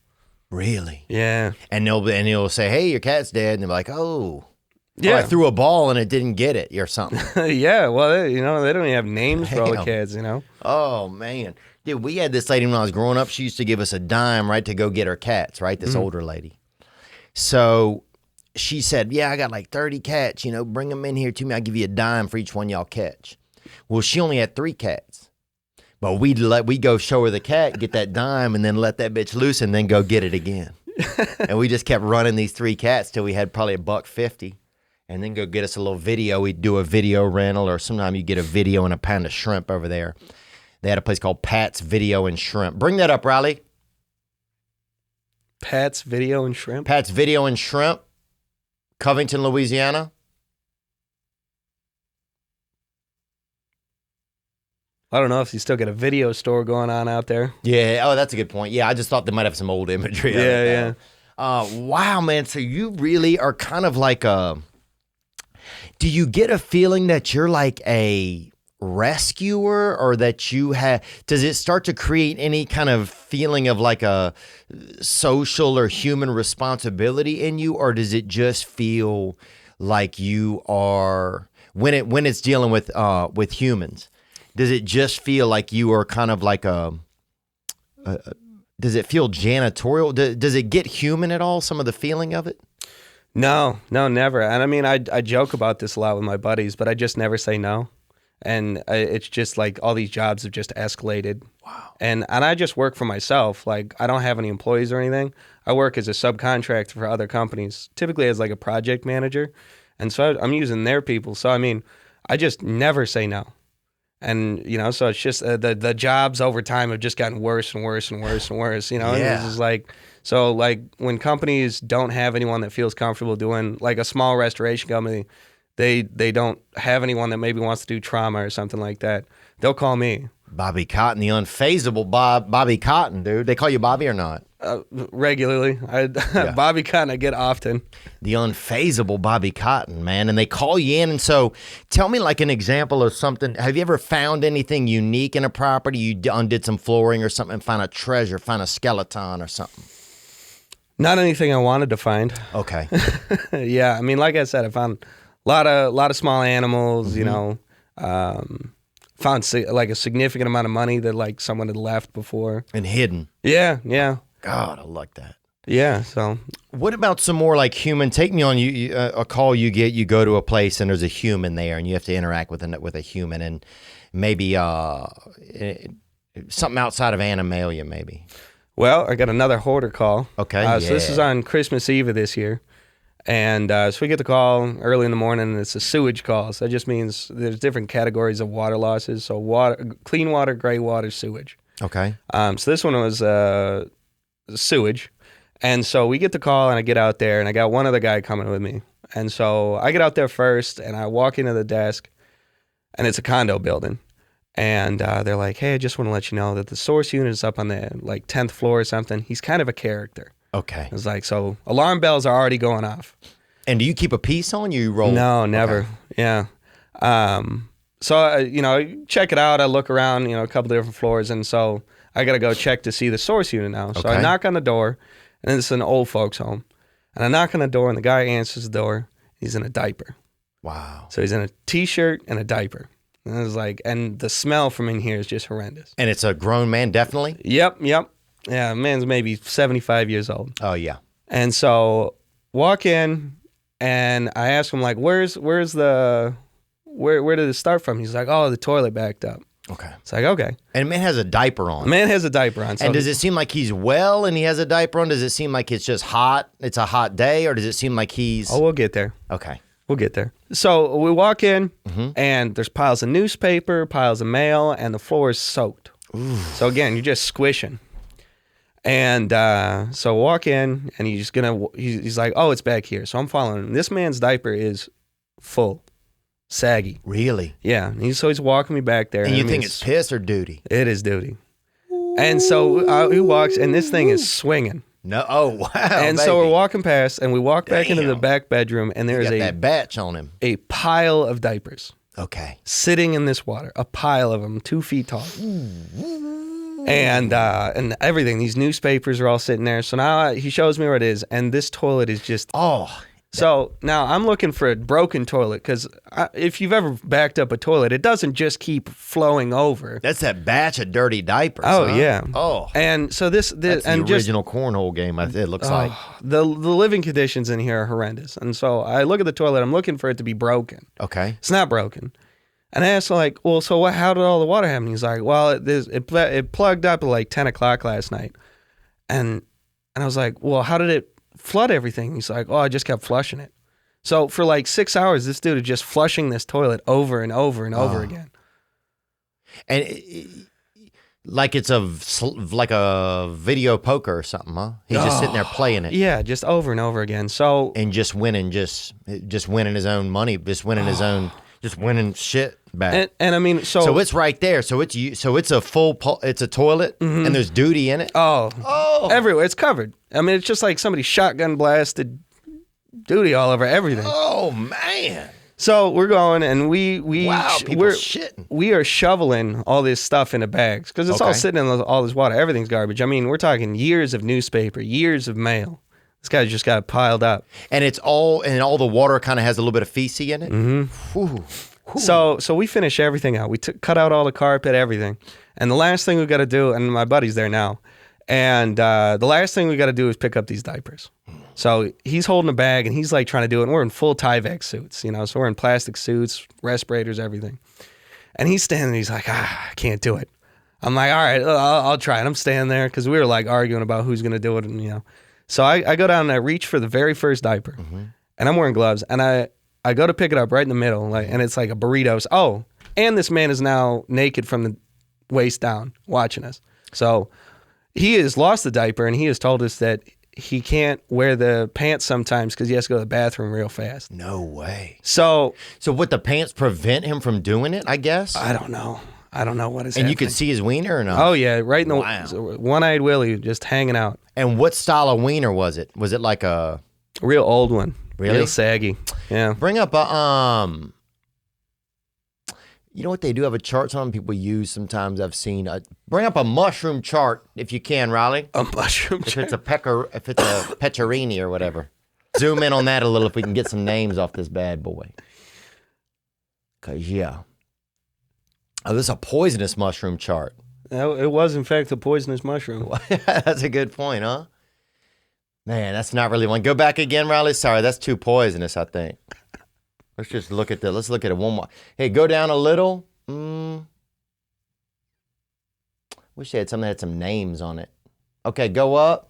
A: Really?
C: Yeah.
A: And they'll say, "Hey, your cat's dead," and they're like, "Oh."
C: Yeah.
A: I threw a ball and it didn't get it or something.
C: Yeah. Well, they don't even have names for all the
A: Damn.
C: kids.
A: Oh, man. Dude, we had this lady when I was growing up. She used to give us a dime, right, to go get her cats, right? This older lady. So she said, yeah, I got like 30 cats, bring them in here to me. I'll give you a dime for each one y'all catch. Well, she only had 3 cats. But we go show her the cat, get that dime, and then let that bitch loose and then go get it again. And we just kept running these 3 cats till we had probably $1.50. And then go get us a little video. We'd do a video rental, or sometimes you get a video and a pound of shrimp over there. They had a place called Pat's Video and Shrimp. Bring that up, Riley.
C: Pat's Video and Shrimp?
A: Pat's Video and Shrimp, Covington, Louisiana.
C: I don't know if you still got a video store going on out there.
A: Yeah. Oh, that's a good point. Yeah, I just thought they might have some old imagery. of it,
C: Yeah,
A: though. Wow, man. So you really are kind of like a... Do you get a feeling that you're like a rescuer, or that you have... Does it start to create any kind of feeling of like a social or human responsibility in you, or does it just feel like you are... When it's dealing with humans, does it just feel like you are kind of like does it feel janitorial? Does it get human at all, some of the feeling of it?
C: No, never. And I mean, I joke about this a lot with my buddies, but I just never say no. And it's just like all these jobs have just escalated. Wow. And I just work for myself. Like, I don't have any employees or anything. I work as a subcontractor for other companies, typically as like a project manager. And so I'm using their people. So, I mean, I just never say no. And, so it's just the jobs over time have just gotten worse and worse and worse and worse,
A: Yeah.
C: And it's just like, so like when companies don't have anyone that feels comfortable doing, like a small restoration company, they don't have anyone that maybe wants to do trauma or something like that, they'll call me.
A: Bobby Cotton, the unfazable Bobby Cotton, dude. They call you Bobby or not?
C: Regularly. Bobby Cotton I get often.
A: The unfazable Bobby Cotton, man. And they call you in. And so tell me like an example of something. Have you ever found anything unique in a property? You undid some flooring or something, find a treasure, find a skeleton or something?
C: Not anything I wanted to find.
A: Okay.
C: Yeah, I mean, like I said, I found a lot of small animals, found like a significant amount of money that like someone had left before.
A: And hidden.
C: Yeah.
A: God, I like that.
C: Yeah, so.
A: What about some more like human? Take me on a call you get. You go to a place and there's a human there, and you have to interact with a human, and maybe something outside of Animalia, maybe.
C: Well, I got another hoarder call.
A: Okay,
C: So this is on Christmas Eve of this year. And so we get the call early in the morning, and it's a sewage call. So that just means there's different categories of water losses. So water, clean water, gray water, sewage.
A: Okay.
C: So this one was sewage. And so we get the call, and I get out there, and I got one other guy coming with me. And so I get out there first, and I walk into the desk, and it's a condo building. And they're like, hey, I just want to let you know that the source unit is up on the 10th floor or something. He's kind of a character.
A: Okay.
C: It's like, so alarm bells are already going off.
A: And do you keep a piece on? You roll?
C: No, never.
A: Okay.
C: Yeah. So, I check it out. I look around, a couple different floors. And so I got to go check to see the source unit now. So I knock on the door, and it's an old folks home. And I knock on the door, and the guy answers the door. He's in a diaper.
A: Wow.
C: So he's in a T-shirt and a diaper. And I was like, and the smell from in here is just horrendous.
A: And it's a grown man, definitely?
C: Yep. Yeah, man's maybe 75 years old.
A: Oh, yeah.
C: And so walk in, and I ask him, like, where did it start from? He's like, oh, the toilet backed up.
A: Okay.
C: It's like, okay.
A: And the man has a diaper on.
C: The man has a diaper on. So
A: And does it seem like he's well and he has a diaper on? Does it seem like it's just hot? It's a hot day, or does it seem like he's?
C: Oh, we'll get there.
A: Okay.
C: We'll get there. So we walk in, and there's piles of newspaper, piles of mail, and the floor is soaked. Ooh. So again, you're just squishing. And so walk in, and he's like, oh, it's back here. So I'm following him. This man's diaper is full, saggy.
A: Really?
C: Yeah. And so he's walking me back there.
A: And you think it's piss or duty?
C: It is duty. And so he walks, and this thing is swinging.
A: No. Oh, wow.
C: And so we're walking past, and we walk back into the back bedroom, and there's
A: that batch on him.
C: A pile of diapers.
A: Okay.
C: Sitting in this water, a pile of them, 2 feet tall. And everything. These newspapers are all sitting there. So now he shows me where it is, and this toilet is just...
A: Oh.
C: So now I'm looking for a broken toilet, because if you've ever backed up a toilet, it doesn't just keep flowing over.
A: That's that batch of dirty diapers.
C: Oh,
A: huh?
C: yeah.
A: Oh.
C: And so
A: That's the original cornhole game, it looks like.
C: The living conditions in here are horrendous. And so I look at the toilet, I'm looking for it to be broken.
A: Okay.
C: It's not broken. And I asked him, like, well, so how did all the water happen? He's like, well, it plugged up at like 10 o'clock last night. And I was like, well, how did it flood everything? He's like, oh, I just kept flushing it. So for like 6 hours, this dude is just flushing this toilet over and over and over again.
A: And like it's like a video poker or something, huh? He's just sitting there playing it.
C: Yeah, just over and over again. So
A: and just winning his own money, just winning shit back.
C: And I mean, so
A: it's right there. So it's it's a toilet, and there's duty in it.
C: Oh, everywhere. It's covered. I mean, it's just like somebody shotgun blasted duty all over everything.
A: Oh man.
C: So we're going, and we're
A: shitting.
C: We are shoveling all this stuff into bags, because it's all sitting in all this water. Everything's garbage. I mean, we're talking years of newspaper, years of mail. This guy just got piled up.
A: And all the water kind of has a little bit of feces in it. Mm-hmm. Ooh.
C: So we finish everything out. We cut out all the carpet, everything. And the last thing we got to do, and my buddy's there now, and the last thing we got to do is pick up these diapers. So he's holding a bag, and he's like trying to do it, and we're in full Tyvek suits, so we're in plastic suits, respirators, everything. And he's standing there, he's like, I can't do it. I'm like, all right, I'll try it. I'm standing there, because we were like arguing about who's going to do it, and So I go down and I reach for the very first diaper, and I'm wearing gloves, and I go to pick it up right in the middle, and it's like a burrito. Oh, and this man is now naked from the waist down watching us. So he has lost the diaper, and he has told us that he can't wear the pants sometimes because he has to go to the bathroom real fast.
A: No way.
C: So
A: would the pants prevent him from doing it, I guess?
C: I don't know what is happening.
A: And you could see his wiener or not?
C: Oh, yeah, right in the one-eyed Willie just hanging out.
A: And what style of wiener was it? Was it like a...
C: real old one.
A: Really?
C: Real saggy. Yeah.
A: Bring up a... You know what they do have a chart some people use sometimes I've seen. Bring up a mushroom chart if you can, Riley.
C: A mushroom chart?
A: If it's a peccerini or whatever. Zoom in on that a little if we can get some names off this bad boy. Because, yeah. Oh, this is a poisonous mushroom chart.
C: It was, in fact, a poisonous mushroom.
A: That's a good point, huh? Man, that's not really one. Go back again, Riley. Sorry, that's too poisonous, I think. Let's just look at that. Let's look at it one more. Hey, go down a little. Wish they had something that had some names on it. Okay, go up.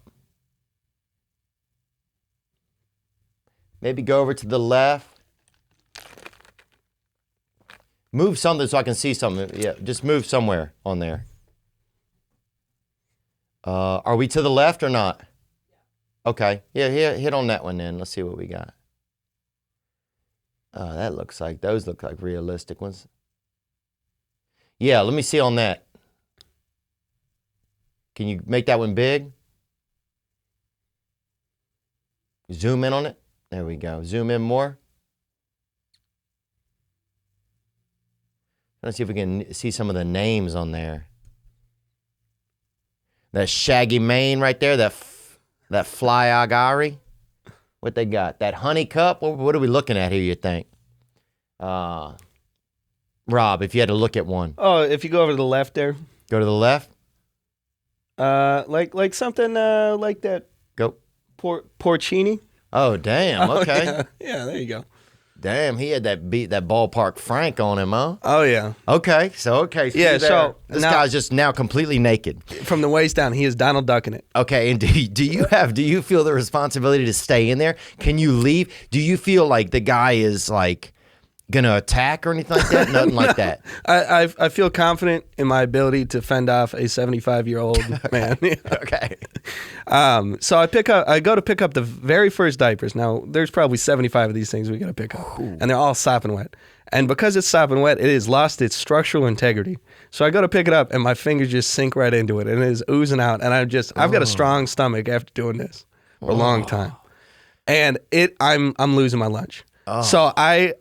A: Maybe go over to the left. Move something so I can see something. Yeah, just move somewhere on there. Are we to the left or not? Okay. Yeah, hit on that one then. Let's see what we got. Those look like realistic ones. Yeah, let me see on that. Can you make that one big? Zoom in on it. There we go. Zoom in more. Let's see if we can see some of the names on there. That shaggy mane right there, that fly agari. What they got? That honey cup? What are we looking at here, you think? Rob, if you had to look at one.
C: Oh, if you go over to the left there.
A: Go to the left?
C: Like something like that.
A: Go.
C: Porcini.
A: Oh, damn. Okay.
C: Yeah, there you go.
A: Damn, he had that ballpark Frank on him, huh?
C: Oh yeah.
A: Okay, so
C: Yeah, so
A: this
C: now-
A: guy's just now completely naked.
C: From the waist down, he is Donald Ducking it.
A: Okay, and do you feel the responsibility to stay in there? Can you leave? Do you feel like the guy is like gonna attack or anything like that? Nothing like that.
C: I feel confident in my ability to fend off a 75-year-old man.
A: Okay.
C: So I go to pick up the very first diapers. Now there's probably 75 of these things we got to pick up, and they're all sopping wet. And because it's sopping wet, it has lost its structural integrity. So I go to pick it up, and my fingers just sink right into it, and it is oozing out. And I've got a strong stomach after doing this for a long time, and I'm losing my lunch. So I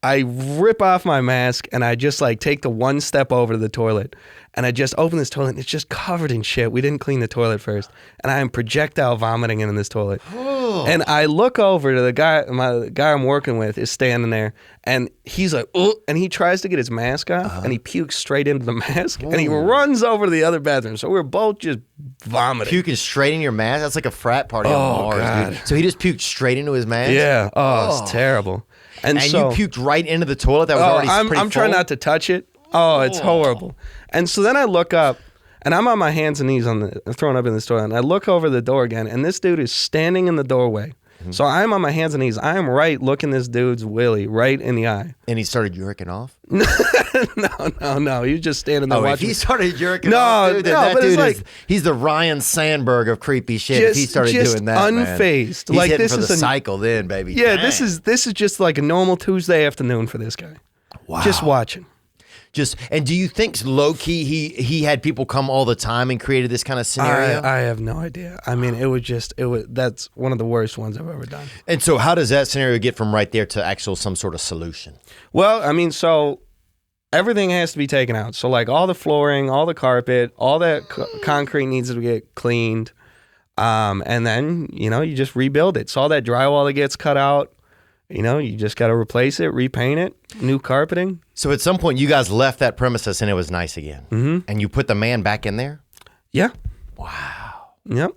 C: rip off my mask and I just like take the one step over to the toilet and I just open this toilet and it's just covered in shit. We didn't clean the toilet first. And I am projectile vomiting in this toilet. And I look over to the guy I'm working with is standing there and he's like, oh, and he tries to get his mask off and he pukes straight into the mask and he runs over to the other bathroom. So we're both just vomiting.
A: Puking straight in your mask? That's like a frat party on Mars,
C: God.
A: dude. So he just puked straight into his mask?
C: Yeah. It's terrible. And so,
A: you puked right into the toilet that was already pretty
C: I'm trying
A: full?
C: not to touch it. Oh, it's horrible. And so then I look up, and I'm on my hands and knees thrown up in this toilet, and I look over the door again, and this dude is standing in the doorway. Mm-hmm. So I'm on my hands and knees. I am right looking this dude's willy right in the eye.
A: And he started jerking off?
C: No. He was just standing there
A: If
C: watching.
A: he started jerking off, dude, then that
C: but it's
A: dude
C: like,
A: he's the Ryan Sandberg of creepy shit. If he started doing that,
C: unfazed.
A: man. He's
C: like
A: hitting
C: this
A: for
C: is
A: the cycle then, baby.
C: Yeah,
A: Dang.
C: this is just like a normal Tuesday afternoon for this guy.
A: Wow.
C: Just watching.
A: And do you think low key he had people come all the time and created this kind of scenario?
C: I have no idea. I mean, that's one of the worst ones I've ever done.
A: And so how does that scenario get from right there to actual some sort of solution?
C: Well, I mean, so everything has to be taken out. So like all the flooring, all the carpet, all that concrete needs to get cleaned. And then, you just rebuild it. So all that drywall that gets cut out, you just got to replace it, repaint it, new carpeting.
A: So at some point you guys left that premises and it was nice again.
C: Mm-hmm.
A: And you put the man back in there?
C: Yeah.
A: Wow.
C: Yep.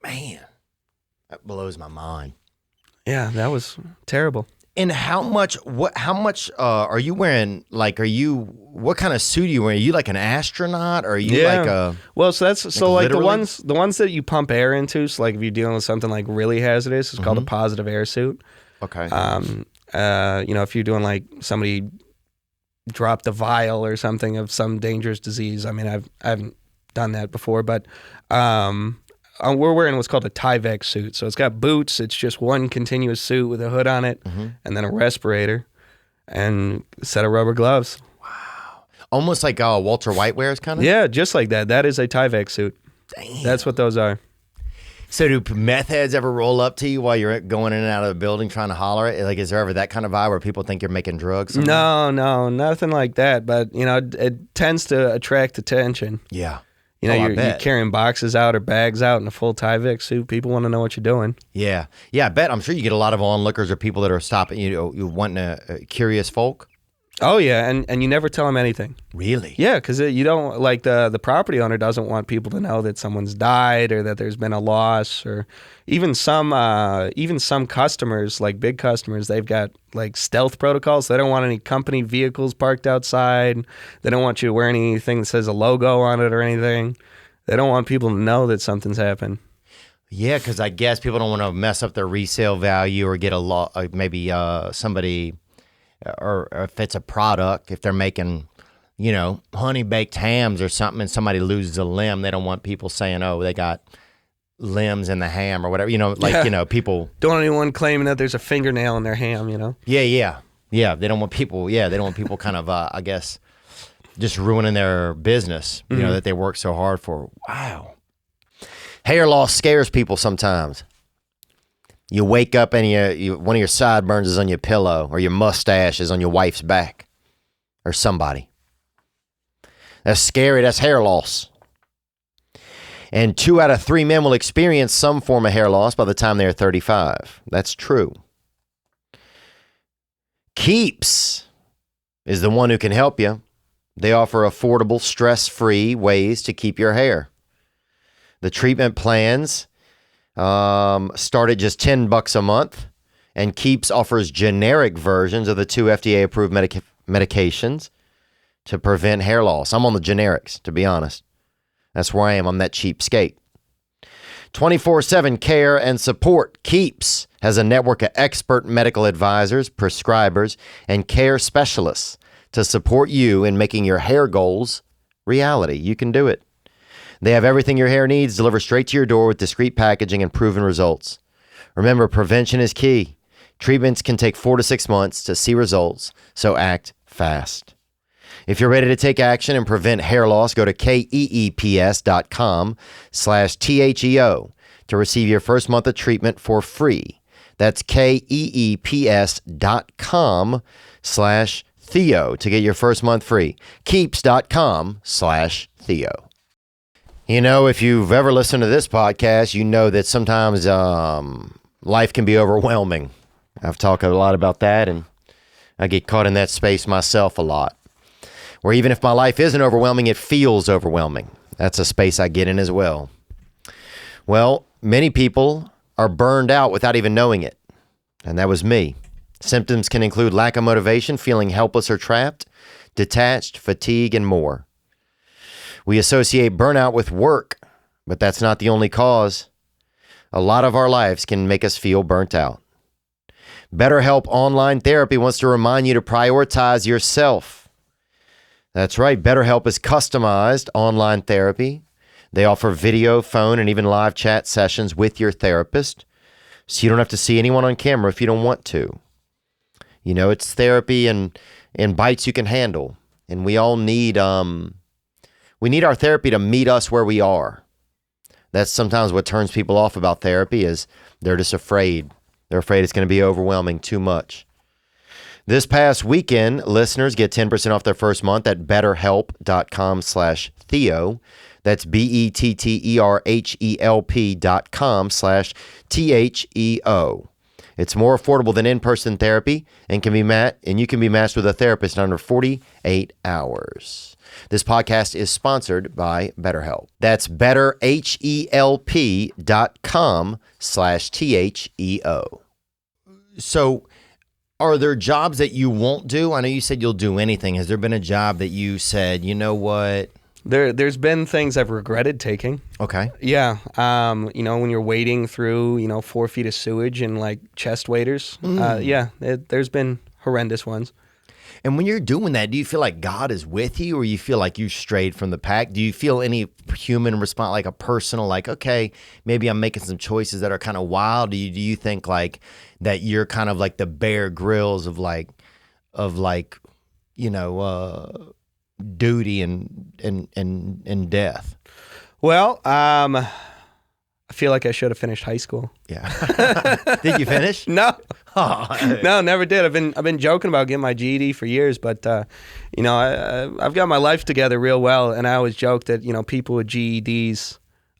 A: Man, that blows my mind.
C: Yeah, that was terrible.
A: And how much are you wearing? Like, what kind of suit are you wearing? Are you like an astronaut? Or are you like a...
C: Well, so that's like
A: literally?
C: the ones that you pump air into. So like if you're dealing with something like really hazardous, it's called a positive air suit.
A: Okay.
C: If you're doing like somebody dropped a vial or something of some dangerous disease. I mean, I haven't done that before, but we're wearing what's called a Tyvek suit. So it's got boots. It's just one continuous suit with a hood on it, and then a respirator and a set of rubber gloves.
A: Almost like Walter White wears, kind of?
C: Yeah, just like that. That is a Tyvek suit.
A: Damn.
C: That's what those are.
A: So do meth heads ever roll up to you while you're going in and out of the building trying to holler it? Like, is there ever that kind of vibe where people think you're making drugs?
C: No, nothing like that. But, it tends to attract attention.
A: Yeah.
C: You're carrying boxes out or bags out in a full Tyvek suit. People want to know what you're doing.
A: Yeah. Yeah, I bet. I'm sure you get a lot of onlookers or people that are stopping, you wanting curious folk.
C: Oh, yeah, and you never tell them anything.
A: Really?
C: Yeah, because you don't, like the property owner doesn't want people to know that someone's died or that there's been a loss, or even some customers, like big customers, they've got like stealth protocols. They don't want any company vehicles parked outside. They don't want you to wear anything that says a logo on it or anything. They don't want people to know that something's happened.
A: Yeah, because I guess people don't want to mess up their resale value or get maybe somebody... Or if it's a product, if they're making, honey baked hams or something, and somebody loses a limb, they don't want people saying, "Oh, they got limbs in the ham" or whatever. People
C: don't want anyone claiming that there's a fingernail in their ham.
A: Yeah. They don't want people. Yeah, they don't want people kind of, I guess, just ruining their business. That they work so hard for. Wow, hair loss scares people sometimes. You wake up and one of your sideburns is on your pillow, or your mustache is on your wife's back, or somebody. That's scary. That's hair loss. And 2 out of 3 men will experience some form of hair loss by the time they're 35. That's true. Keeps is the one who can help you. They offer affordable, stress-free ways to keep your hair. The treatment plans start at just $10 a month, And Keeps offers generic versions of the 2 FDA-approved medications to prevent hair loss. I'm on the generics, to be honest. That's where I am. I'm that cheapskate. 24/7 care and support. Keeps has a network of expert medical advisors, prescribers, and care specialists to support you in making your hair goals reality. You can do it. They have everything your hair needs delivered straight to your door with discreet packaging and proven results. Remember, prevention is key. Treatments can take 4 to 6 months to see results, so act fast. If you're ready to take action and prevent hair loss, go to keeps.com/THEO to receive your first month of treatment for free. That's keeps.com/Theo to get your first month free. Keeps.com/Theo. You know, if you've ever listened to this podcast, you know that sometimes life can be overwhelming. I've talked a lot about that, and I get caught in that space myself a lot. Where even if my life isn't overwhelming, it feels overwhelming. That's a space I get in as well. Well, many people are burned out without even knowing it. And that was me. Symptoms can include lack of motivation, feeling helpless or trapped, detached, fatigue, and more. We associate burnout with work, but that's not the only cause. A lot of our lives can make us feel burnt out. Betterhelp Online Therapy wants to remind you to prioritize yourself. That's right. Betterhelp is customized online therapy. They offer video, phone, and even live chat sessions with your therapist, so you don't have to see anyone on camera if you don't want to. You know, it's therapy in bites you can handle, and we all need we need our therapy to meet us where we are. That's sometimes what turns people off about therapy is they're just afraid. They're afraid it's going to be overwhelming too much. This past weekend, listeners get 10% off their first month at betterhelp.com/Theo. That's BETTERHELP.com/THEO. It's more affordable than in-person therapy and you can be matched with a therapist in under 48 hours. This podcast is sponsored by BetterHelp. That's betterhelp.com/THEO. So, are there jobs that you won't do? I know you said you'll do anything. Has there been a job that you said, you know what?
C: There's been things I've regretted taking.
A: Okay.
C: Yeah. You know, when you're wading through, 4 feet of sewage and like chest waders. There's been horrendous ones.
A: And when you're doing that, do you feel like God is with you, or you feel like you strayed from the pack? Do you feel any human response, like a personal, like, okay, maybe I'm making some choices that are kind of wild? Do you think like that you're kind of like the Bear Grylls of duty and death?
C: Well, I feel like I should have finished high school.
A: Yeah. Did you finish?
C: No.
A: Oh.
C: No, never did. I've been joking about getting my GED for years, but I've got my life together real well, and I always joke that people with GEDs,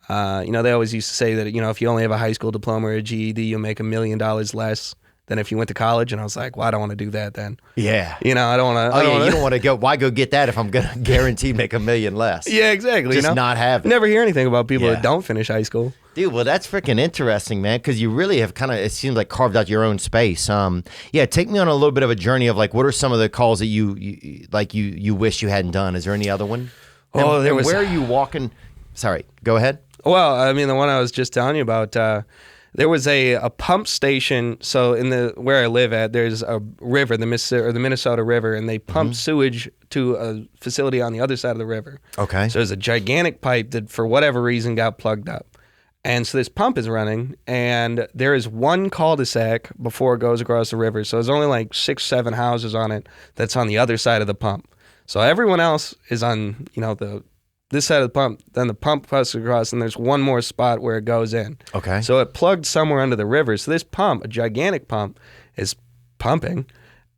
C: they always used to say that if you only have a high school diploma or a GED, you'll make $1 million less than if you went to college. And I was like, well, I don't want to do that then.
A: Yeah.
C: I don't want to.
A: You don't want to go. Why go get that if I'm gonna guarantee make $1 million less?
C: Yeah, exactly.
A: Just not have it.
C: Never hear anything about people that don't finish high school.
A: Dude, well, that's freaking interesting, man, because you really have it seems like carved out your own space. Take me on a little bit of a journey of like, what are some of the calls that you wish you hadn't done? Is there any other one?
C: Oh, there was.
A: Where are you walking? Sorry, go ahead.
C: Well, I mean, the one I was just telling you about, there was a pump station. So where I live at, there's a river, the Minnesota River, and they pump sewage to a facility on the other side of the river. Okay. So there's a gigantic pipe that, for whatever reason, got plugged up. And so this pump is running, and there is one cul-de-sac before it goes across the river. So there's only like 6, 7 houses on it that's on the other side of the pump. So everyone else is on, this side of the pump. Then the pump passes across, and there's one more spot where it goes in. Okay. So it plugged somewhere under the river. So this pump, a gigantic pump, is pumping.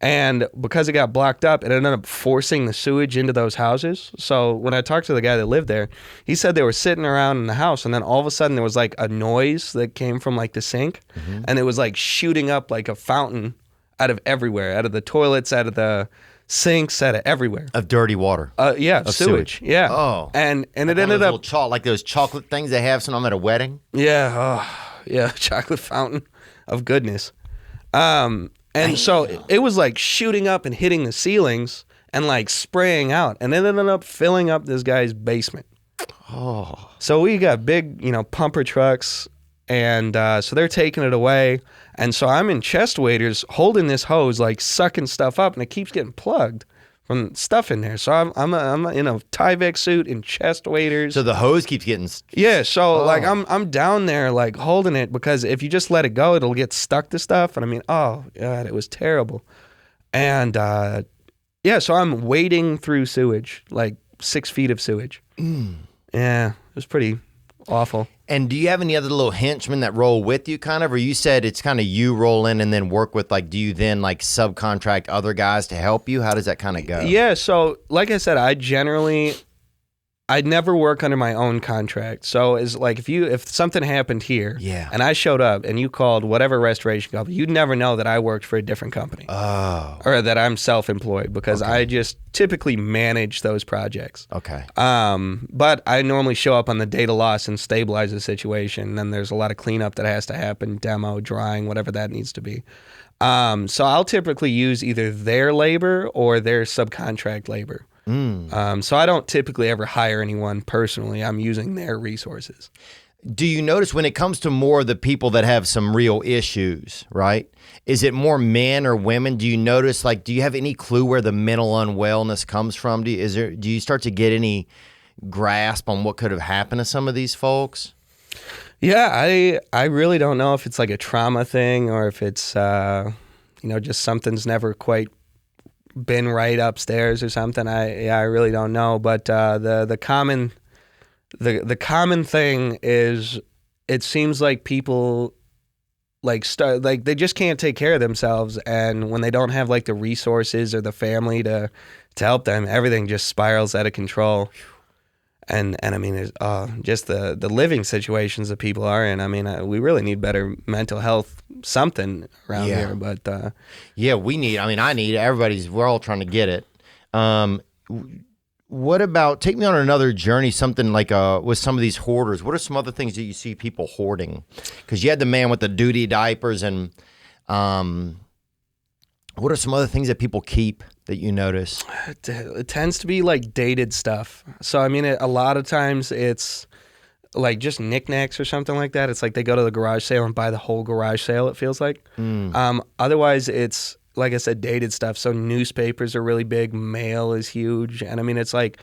C: And because it got blocked up, it ended up forcing the sewage into those houses. So when I talked to the guy that lived there, he said they were sitting around in the house, and then all of a sudden there was like a noise that came from like the sink, and it was like shooting up like a fountain out of everywhere, out of the toilets, out of the sinks, out of everywhere.
A: Of dirty water.
C: Of sewage. Yeah.
A: Oh.
C: And it ended up
A: like those chocolate things they have sometimes at a wedding.
C: Yeah. Oh, yeah. Chocolate fountain of goodness. And so it was like shooting up and hitting the ceilings and like spraying out, and it ended up filling up this guy's basement.
A: Oh.
C: So we got big, pumper trucks, and so they're taking it away. And so I'm in chest waders holding this hose, like sucking stuff up, and it keeps getting plugged from stuff in there. So I'm in a Tyvek suit in chest waders.
A: So the hose keeps getting...
C: Yeah, so like I'm down there like holding it, because if you just let it go, it'll get stuck to stuff. And I mean, oh God, it was terrible. And so I'm wading through sewage, like 6 feet of sewage. Yeah, it was pretty awful.
A: And do you have any other little henchmen that roll with you, kind of? Or you said it's kind of you roll in and then work with, like, do you then, like, subcontract other guys to help you? How does that kind of go?
C: Yeah, so, like I said, I'd never work under my own contract. So it's like if something happened here, and I showed up and you called whatever restoration company, you'd never know that I worked for a different company.
A: Oh.
C: Or that I'm self-employed, because I just typically manage those projects.
A: Okay.
C: But I normally show up on the data loss and stabilize the situation. And then there's a lot of cleanup that has to happen, demo, drying, whatever that needs to be. So I'll typically use either their labor or their subcontract labor. So I don't typically ever hire anyone personally. I'm using their resources.
A: Do you notice when it comes to more of the people that have some real issues, right? Is it more men or women? Do you notice, like, do you have any clue where the mental unwellness comes from? Do you start to get any grasp on what could have happened to some of these folks?
C: Yeah, I really don't know if it's like a trauma thing or if it's, just something's never quite been right upstairs or something. I really don't know. But the common thing is, it seems like people they just can't take care of themselves, and when they don't have like the resources or the family to help them, everything just spirals out of control. And I mean, it's, just the living situations that people are in. I mean, we really need better mental health something around here. But
A: we need. I mean, I need. We're all trying to get it. What about, take me on another journey? Something like with some of these hoarders. What are some other things that you see people hoarding? Because you had the man with the duty diapers, and what are some other things that people keep that you notice?
C: It tends to be like dated stuff. So, I mean, a lot of times it's like just knickknacks or something like that. It's like they go to the garage sale and buy the whole garage sale, it feels like. Otherwise, it's, like I said, dated stuff. So newspapers are really big. Mail is huge. And I mean, it's like,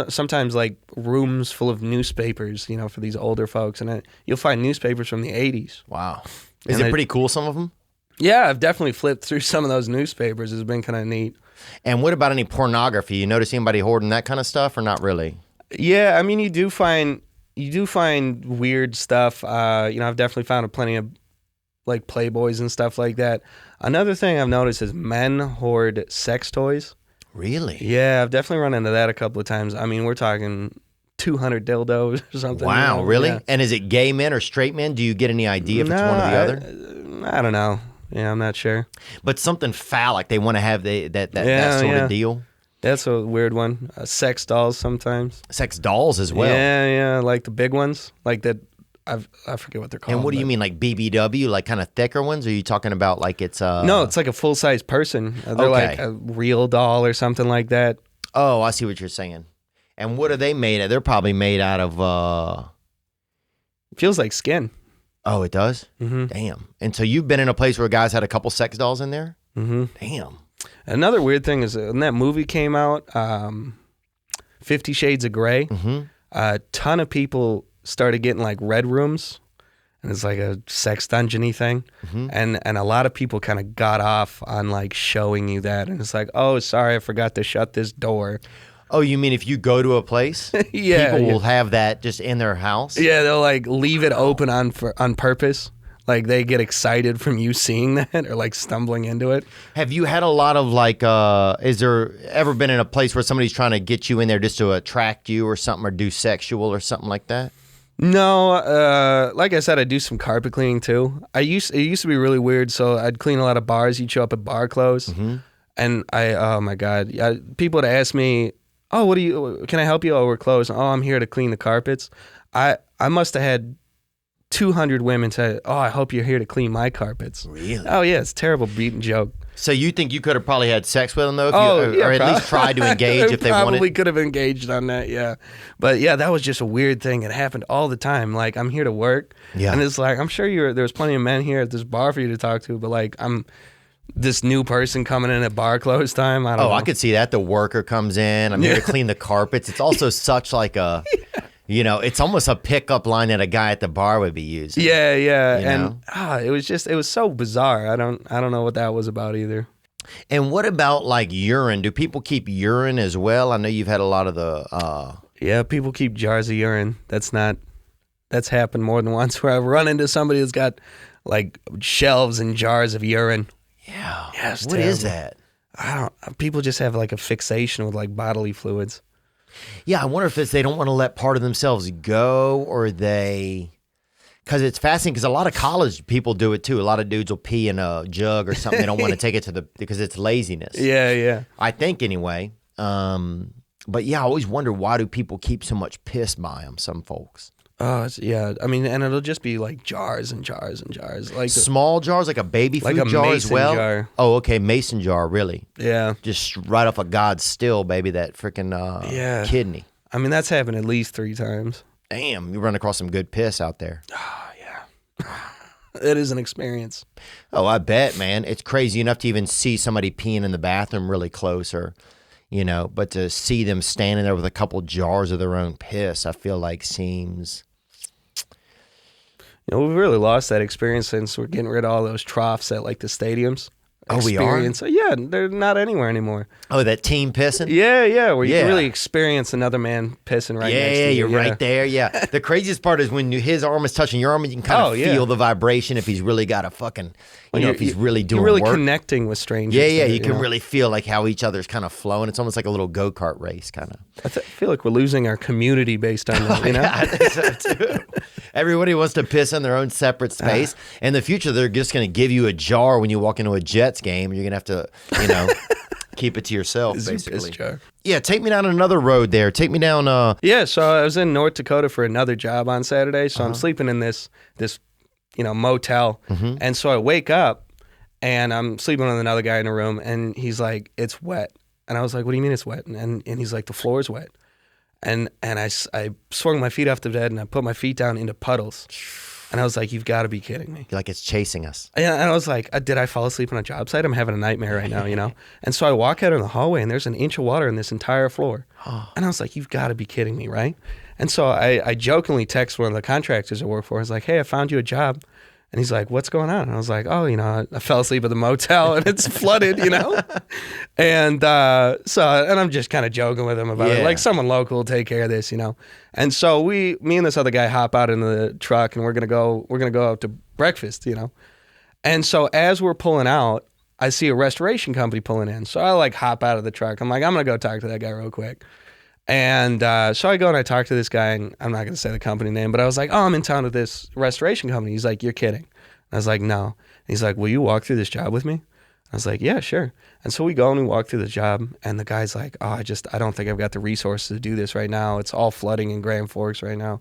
C: sometimes like rooms full of newspapers, for these older folks. And you'll find newspapers from the 80s.
A: Wow. Is it pretty cool, some of them?
C: Yeah, I've definitely flipped through some of those newspapers. It's been kind of neat.
A: And what about any pornography? You notice anybody hoarding that kind of stuff, or not really?
C: Yeah, I mean, you do find weird stuff. I've definitely found plenty of like Playboys and stuff like that. Another thing I've noticed is men hoard sex toys.
A: Really?
C: Yeah, I've definitely run into that a couple of times. I mean, we're talking 200 dildos or something.
A: Wow, really?
C: Yeah.
A: And is it gay men or straight men? Do you get any idea if it's one or the other?
C: I don't know. Yeah, I'm not sure.
A: But something phallic, they want to have that sort of deal.
C: That's a weird one. Sex dolls sometimes.
A: Sex dolls as well.
C: Yeah, like the big ones, like that. I forget what they're called.
A: And what do you mean, like BBW, like kind of thicker ones? Or are you talking about like it's
C: No, it's like a full size person. They're like a real doll or something like that.
A: Oh, I see what you're saying. And what are they made of? They're probably made out of.
C: Feels like skin.
A: Oh, it does?
C: Mm-hmm.
A: Damn. And so you've been in a place where guys had a couple sex dolls in there?
C: Mm-hmm.
A: Damn.
C: Another weird thing is when that movie came out, 50 Shades of Grey, a ton of people started getting like red rooms, and it's like a sex dungeon-y thing. And a lot of people kind of got off on like showing you that. And it's like, oh, sorry, I forgot to shut this door.
A: Oh, you mean if you go to a place, people will have that just in their house?
C: Yeah, they'll like leave it open on purpose. Like they get excited from you seeing that or like stumbling into it.
A: Have you had a lot of like, is there ever been in a place where somebody's trying to get you in there just to attract you or something, or do sexual or something like that?
C: No, like I said, I do some carpet cleaning too. It used to be really weird. So I'd clean a lot of bars. You'd show up at bar close, and oh my God, people would ask me, "Oh, can I help you? Oh, we're closed. Oh, I'm here to clean the carpets." I must have had 200 women said, "Oh, I hope you're here to clean my carpets."
A: Really?
C: Oh yeah, it's a terrible beaten joke.
A: So you think you could have probably had sex with them though,
C: Yeah,
A: or at least tried to engage if they
C: probably
A: wanted?
C: could have engaged on that, yeah. But yeah, that was just a weird thing. It happened all the time. Like, I'm here to work,
A: Yeah.
C: and it's like, I'm sure there's plenty of men here at this bar for you to talk to, but like, I'm this new person coming in at bar close time. I don't know.
A: I could see that. The worker comes in. I'm here to clean the carpets. It's also such like a, it's almost a pickup line that a guy at the bar would be using.
C: Yeah, yeah,
A: You
C: and it was so bizarre. I don't know what that was about either.
A: And what about like urine? Do people keep urine as well? I know you've had a lot of the.
C: Yeah, people keep jars of urine. That's happened more than once where I've run into somebody that's got like shelves and jars of urine.
A: Yeah.
C: Yeah, it's
A: What is
C: terrible.
A: that?
C: People just have like a fixation with like bodily fluids.
A: Yeah, I wonder if it's they don't want to let part of themselves go, or they. Because it's fascinating. Because a lot of college people do it too. A lot of dudes will pee in a jug or something. They don't want to take it because it's laziness.
C: Yeah, yeah.
A: I think anyway. But yeah, I always wonder, why do people keep so much piss by them? Some folks.
C: Yeah. I mean, and it'll just be like jars and jars and jars. Like
A: Small jars, like a baby food
C: like a
A: jar as
C: mason
A: well.
C: jar.
A: Oh, okay, mason jar, really.
C: Yeah.
A: Just right off of God's still, baby. That freaking
C: Yeah.
A: kidney.
C: I mean, that's happened at least 3 times.
A: Damn, you run across some good piss out there.
C: It is an experience.
A: Oh, I bet, man. It's crazy enough to even see somebody peeing in the bathroom really close, or, but to see them standing there with a couple jars of their own piss, I feel like seems.
C: We've really lost that experience since we're getting rid of all those troughs at like the stadiums.
A: Oh, we are?
C: Yeah, they're not anywhere anymore.
A: Oh, that team pissing?
C: Yeah, where you
A: Yeah.
C: can really experience another man pissing right next to you.
A: You're right there. Yeah. The craziest part is when his arm is touching your arm, you can kind of feel the vibration if he's really got a fucking, if he's really doing
C: You're really
A: work.
C: connecting with strangers.
A: Yeah,
C: there,
A: you can
C: know?
A: really feel like how each other's kind of flowing. It's almost like a little go-kart race kind of.
C: I feel like we're losing our community based on that,
A: Yeah, I think so too. Everybody wants to piss in their own separate space. In the future, they're just going to give you a jar when you walk into a Jets game. You're going to have to, keep it to yourself,
C: Is your
A: basically.
C: piss jar.
A: Yeah, take me down another road there. Take me down.
C: Yeah, so I was in North Dakota for another job on Saturday. So I'm sleeping in this motel. And so I wake up and I'm sleeping with another guy in a room, and he's like, "It's wet." And I was like, "What do you mean it's wet?" And he's like, "The floor's wet." And I swung my feet off the bed and I put my feet down into puddles. And I was like, "You've got to be kidding me."
A: Like it's chasing us.
C: And I was like, did I fall asleep on a job site? I'm having a nightmare right now, And so I walk out in the hallway and there's an inch of water in this entire floor. And I was like, "You've got to be kidding me, right?" And so I jokingly text one of the contractors I work for. I was like, "Hey, I found you a job." And he's like, "What's going on?" And I was like, "Oh, I fell asleep at the motel and it's flooded, And and I'm just kind of joking with him about it. Like, someone local will take care of this, And so me and this other guy hop out in the truck and we're gonna go out to breakfast, And so as we're pulling out, I see a restoration company pulling in. So I like hop out of the truck. I'm like, I'm gonna go talk to that guy real quick. And so I go and I talk to this guy, and I'm not going to say the company name, but I was like, "Oh, I'm in town with this restoration company." He's like, "You're kidding." I was like, "No." And he's like, "Will you walk through this job with me?" I was like, "Yeah, sure." And so we go and we walk through the job, and the guy's like, "Oh, I don't think I've got the resources to do this right now. It's all flooding in Grand Forks right now."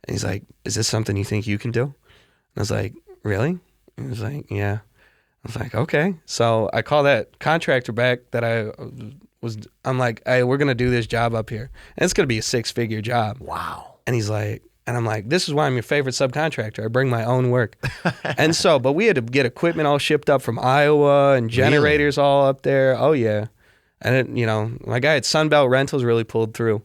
C: And he's like, "Is this something you think you can do?" And I was like, "Really?" And he was like, "Yeah." I was like, "Okay." So I call that contractor back that I'm like, "Hey, we're going to do this job up here. And it's going to be a 6-figure job."
A: Wow.
C: And he's like, and I'm like, "This is why I'm your favorite subcontractor. I bring my own work." And so, but we had to get equipment all shipped up from Iowa and generators all up there. Oh, yeah. And, my guy at Sunbelt Rentals really pulled through.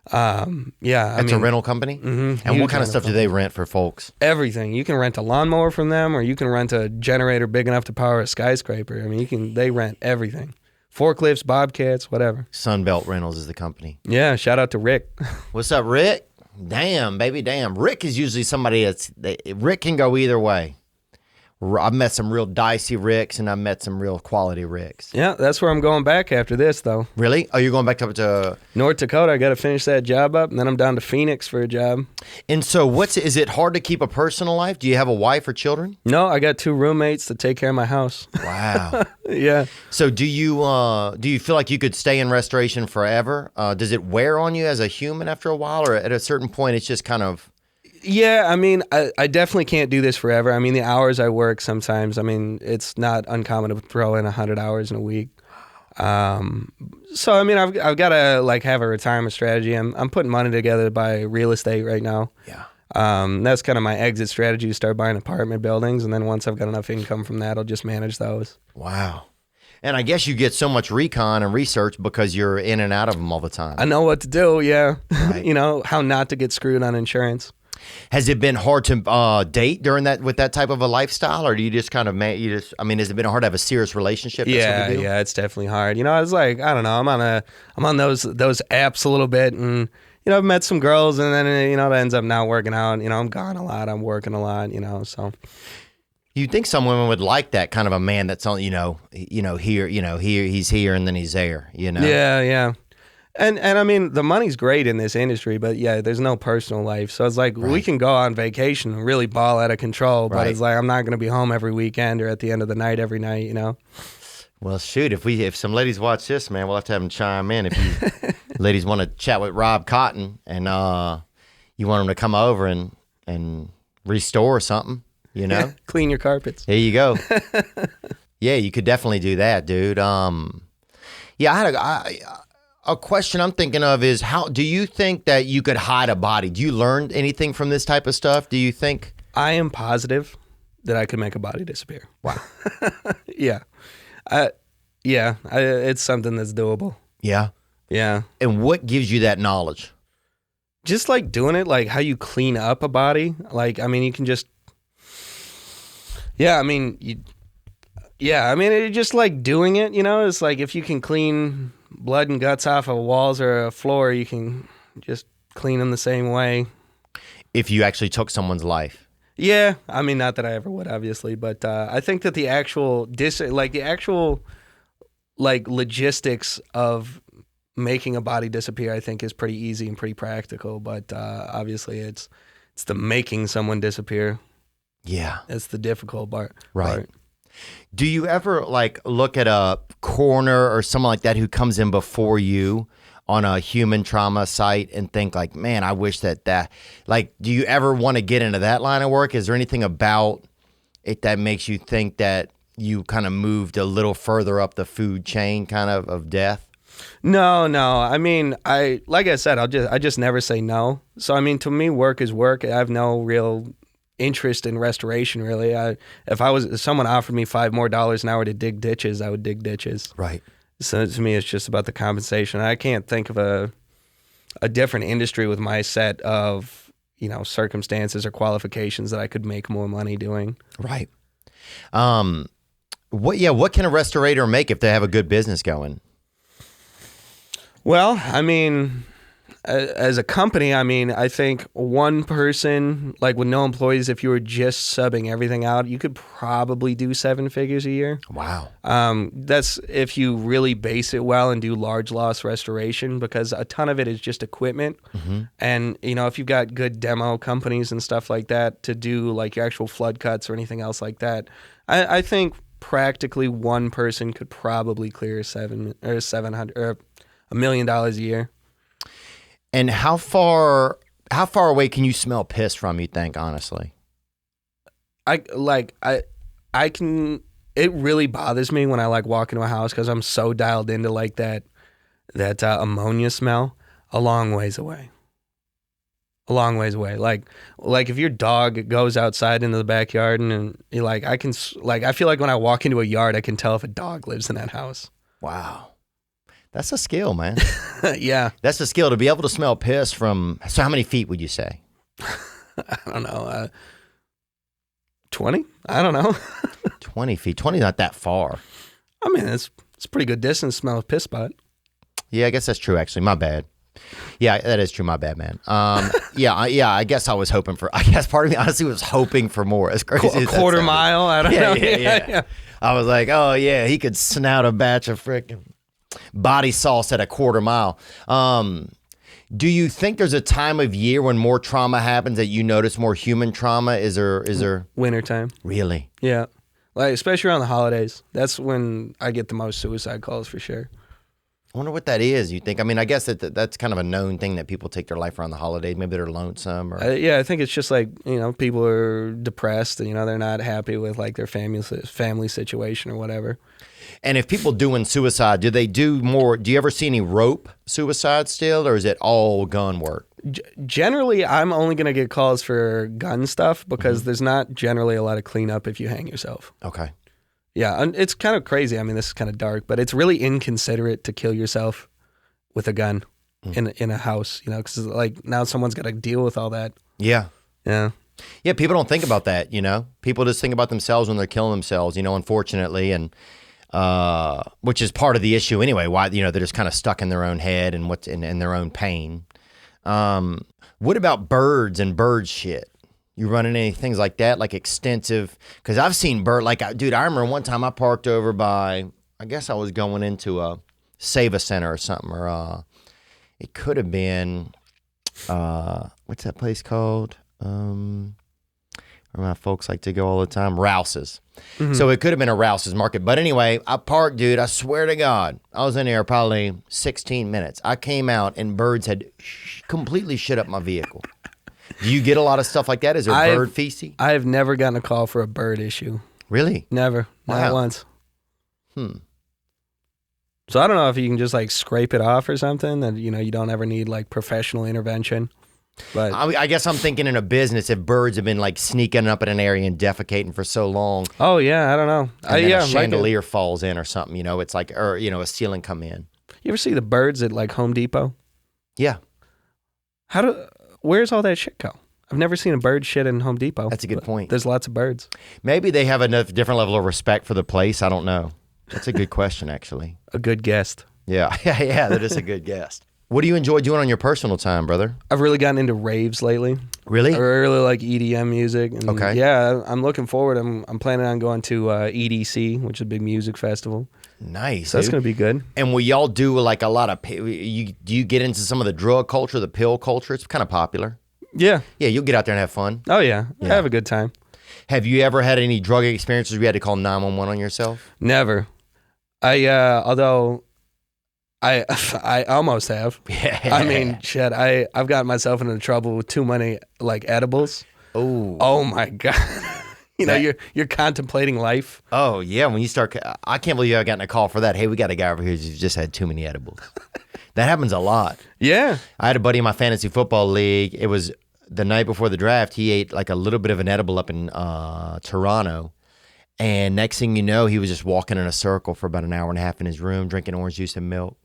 A: That's a rental company? Mm-hmm. And what kind of stuff do they rent for folks?
C: Everything. You can rent a lawnmower from them, or you can rent a generator big enough to power a skyscraper. I mean, they rent everything. Forklifts, bobcats, whatever.
A: Sunbelt Rentals is the company.
C: Yeah, shout out to Rick.
A: What's up, Rick? Damn, baby, damn. Rick is usually somebody Rick can go either way. I've met some real dicey Ricks, and I've met some real quality Ricks.
C: Yeah, that's where I'm going back after this, though.
A: Really? Oh, you're going back up to
C: North Dakota. I got to finish that job up, and then I'm down to Phoenix for a job.
A: And so is it hard to keep a personal life? Do you have a wife or children?
C: No, I got 2 roommates to take care of my house.
A: Wow.
C: Yeah.
A: So do you feel like you could stay in restoration forever? Does it wear on you as a human after a while, or at a certain point it's just kind of
C: Yeah, I mean, I definitely can't do this forever. I mean, the hours I work sometimes, I mean, it's not uncommon to throw in 100 hours in a week. So I mean, I've got to like have a retirement strategy. I'm putting money together to buy real estate right now.
A: Yeah.
C: That's kind of my exit strategy, to start buying apartment buildings, and then once I've got enough income from that, I'll just manage those.
A: Wow. And I guess you get so much recon and research because you're in and out of them all the time.
C: I know what to do, yeah.
A: Right.
C: You know, how not to get screwed on insurance.
A: Has it been hard to date during that with that type of a lifestyle, or do you just kind of I mean, has it been hard to have a serious relationship?
C: Yeah, yeah, it's definitely hard. You know, it's like, I don't know, I'm on those apps a little bit, and you know, I've met some girls, and then you know, it ends up not working out. You know, I'm gone a lot, I'm working a lot, you know, so.
A: You'd think some women would like that kind of a man that's on, here, he's here and then he's there, you know?
C: Yeah, yeah. And I mean, the money's great in this industry, but yeah, there's no personal life. So it's like, we can go on vacation and really ball out of control, but it's like, I'm not going to be home every weekend or at the end of the night every night, you know?
A: Well, shoot, if some ladies watch this, man, we'll have to have them chime in. If you ladies want to chat with Rob Cotton and you want him to come over and restore something, you know?
C: Clean your carpets.
A: There you go. Yeah, you could definitely do that, dude. Yeah, I had a question I'm thinking of is, how do you think that you could hide a body? Do you learn anything from this type of stuff? Do you think?
C: I am positive that I could make a body disappear.
A: Wow.
C: Yeah. It's something that's doable.
A: Yeah.
C: Yeah.
A: And what gives you that knowledge?
C: Just like doing it, like how you clean up a body. Like, I mean, you can just, it's just like doing it, you know? It's like if you can clean blood and guts off of walls or a floor, you can just clean them the same way.
A: If you actually took someone's life.
C: Yeah, I mean, not that I ever would, obviously, but I think that the actual logistics of making a body disappear, I think, is pretty easy and pretty practical. But obviously, it's the making someone disappear.
A: Yeah,
C: it's the difficult part.
A: Right. Do you ever like look at a coroner or someone like that who comes in before you on a human trauma site and think like, man, I wish that like, do you ever want to get into that line of work? Is there anything about it that makes you think that you kind of moved a little further up the food chain kind of death?
C: No. I mean, I said, I just never say no. So I mean, to me, work is work. I have no real interest in restoration, really. If someone offered me $5 more an hour to dig ditches, I would dig ditches.
A: Right.
C: So to me, it's just about the compensation. I can't think of a different industry with my set of, you know, circumstances or qualifications that I could make more money doing.
A: Right. What can a restorator make if they have a good business going?
C: Well, I mean, as a company, I mean, I think one person, like with no employees, if you were just subbing everything out, you could probably do 7 figures a year.
A: Wow.
C: That's if you really base it well and do large loss restoration, because a ton of it is just equipment. Mm-hmm. And, you know, if you've got good demo companies and stuff like that to do like your actual flood cuts or anything else like that, I think practically one person could probably clear $700 or $1 million a year.
A: And how far away can you smell piss from, you think, honestly?
C: I can, it really bothers me when I like walk into a house because I'm so dialed into like that ammonia smell a long ways away. Like if your dog goes outside into the backyard and you're like, I feel like when I walk into a yard, I can tell if a dog lives in that house.
A: Wow. That's a skill, man.
C: Yeah.
A: That's a skill to be able to smell piss from. So how many feet would you say?
C: I don't know. 20? I don't know.
A: 20 feet. 20 is not that far.
C: I mean, it's a pretty good distance to smell a piss spot.
A: Yeah, I guess that's true, actually. My bad. Yeah, that is true. My bad, man. Yeah. I guess I was hoping for. I guess part of me honestly was hoping for more. As crazy
C: a quarter mile. I don't know.
A: Yeah. I was like, oh yeah, he could snout a batch of frickin' body sauce at a quarter mile. Do you think there's a time of year when more trauma happens that you notice more human trauma? Is there
C: wintertime?
A: Really?
C: Yeah, like especially around the holidays. That's when I get the most suicide calls for sure.
A: I wonder what that is. You think? I mean, I guess that's kind of a known thing that people take their life around the holidays. Maybe they're lonesome. Or
C: Yeah, I think it's just like, people are depressed and, they're not happy with like their family situation or whatever.
A: And if people doing suicide, do they do more? Do you ever see any rope suicide still, or is it all gun work?
C: Generally, I'm only going to get calls for gun stuff because there's not generally a lot of cleanup if you hang yourself.
A: Okay.
C: Yeah, and it's kind of crazy. I mean, this is kind of dark, but it's really inconsiderate to kill yourself with a gun in a house, because like now someone's got to deal with all that.
A: Yeah.
C: Yeah.
A: Yeah, people don't think about that, People just think about themselves when they're killing themselves, unfortunately, and which is part of the issue anyway, why, they're just kind of stuck in their own head and what's in their own pain. What about birds and bird shit? You running any things like that, like extensive? Because I've seen dude, I remember one time I parked over by, I guess I was going into a Save-A Center or something, or it could have been, what's that place called? Where my folks like to go all the time, Rouse's. So it could have been a Rouse's market. But anyway, I parked, dude, I swear to God, I was in there probably 16 minutes. I came out and birds had completely shit up my vehicle. Do you get a lot of stuff like that? Is there bird feces?
C: I have never gotten a call for a bird issue.
A: Really?
C: Never. Not
A: Wow.
C: once. So I don't know if you can just like scrape it off or something, that you don't ever need like professional intervention. But
A: I guess I'm thinking in a business, if birds have been like sneaking up in an area and defecating for so long,
C: oh yeah, I don't know.
A: and then
C: Yeah,
A: a chandelier falls in or something, it's like, or a ceiling come in.
C: You ever see the birds at like Home Depot?
A: Yeah,
C: Where's all that shit go? I've never seen a bird shit in Home Depot.
A: that's a good point.
C: There's lots of birds.
A: Maybe they have a different level of respect for the place. I don't know. That's a good question, actually.
C: A good guest.
A: Yeah, yeah, that is a good guess. What do you enjoy doing on your personal time, brother?
C: I've really gotten into raves lately.
A: Really?
C: I really like EDM music. And
A: Okay.
C: Yeah, I'm looking forward. I'm planning on going to EDC, which is a big music festival.
A: Nice.
C: So that's
A: dude.
C: going to be good.
A: And will y'all do like a lot of, do you get into some of the drug culture, the pill culture? It's kind of popular.
C: Yeah.
A: Yeah, you'll get out there and have fun.
C: Oh, yeah.
A: Yeah.
C: I have a good time.
A: Have you ever had any drug experiences where you had to call 911 on yourself?
C: Never. Although I almost have.
A: Yeah.
C: I mean, shit, I've gotten myself into trouble with too many like edibles. Oh my God. You're contemplating life.
A: Oh, yeah. When you start, I can't believe I got a call for that. Hey, we got a guy over here who's just had too many edibles. That happens a lot.
C: Yeah.
A: I had a buddy in my fantasy football league. It was the night before the draft. He ate like a little bit of an edible up in Toronto. And next thing you know, he was just walking in a circle for about an hour and a half in his room, drinking orange juice and milk.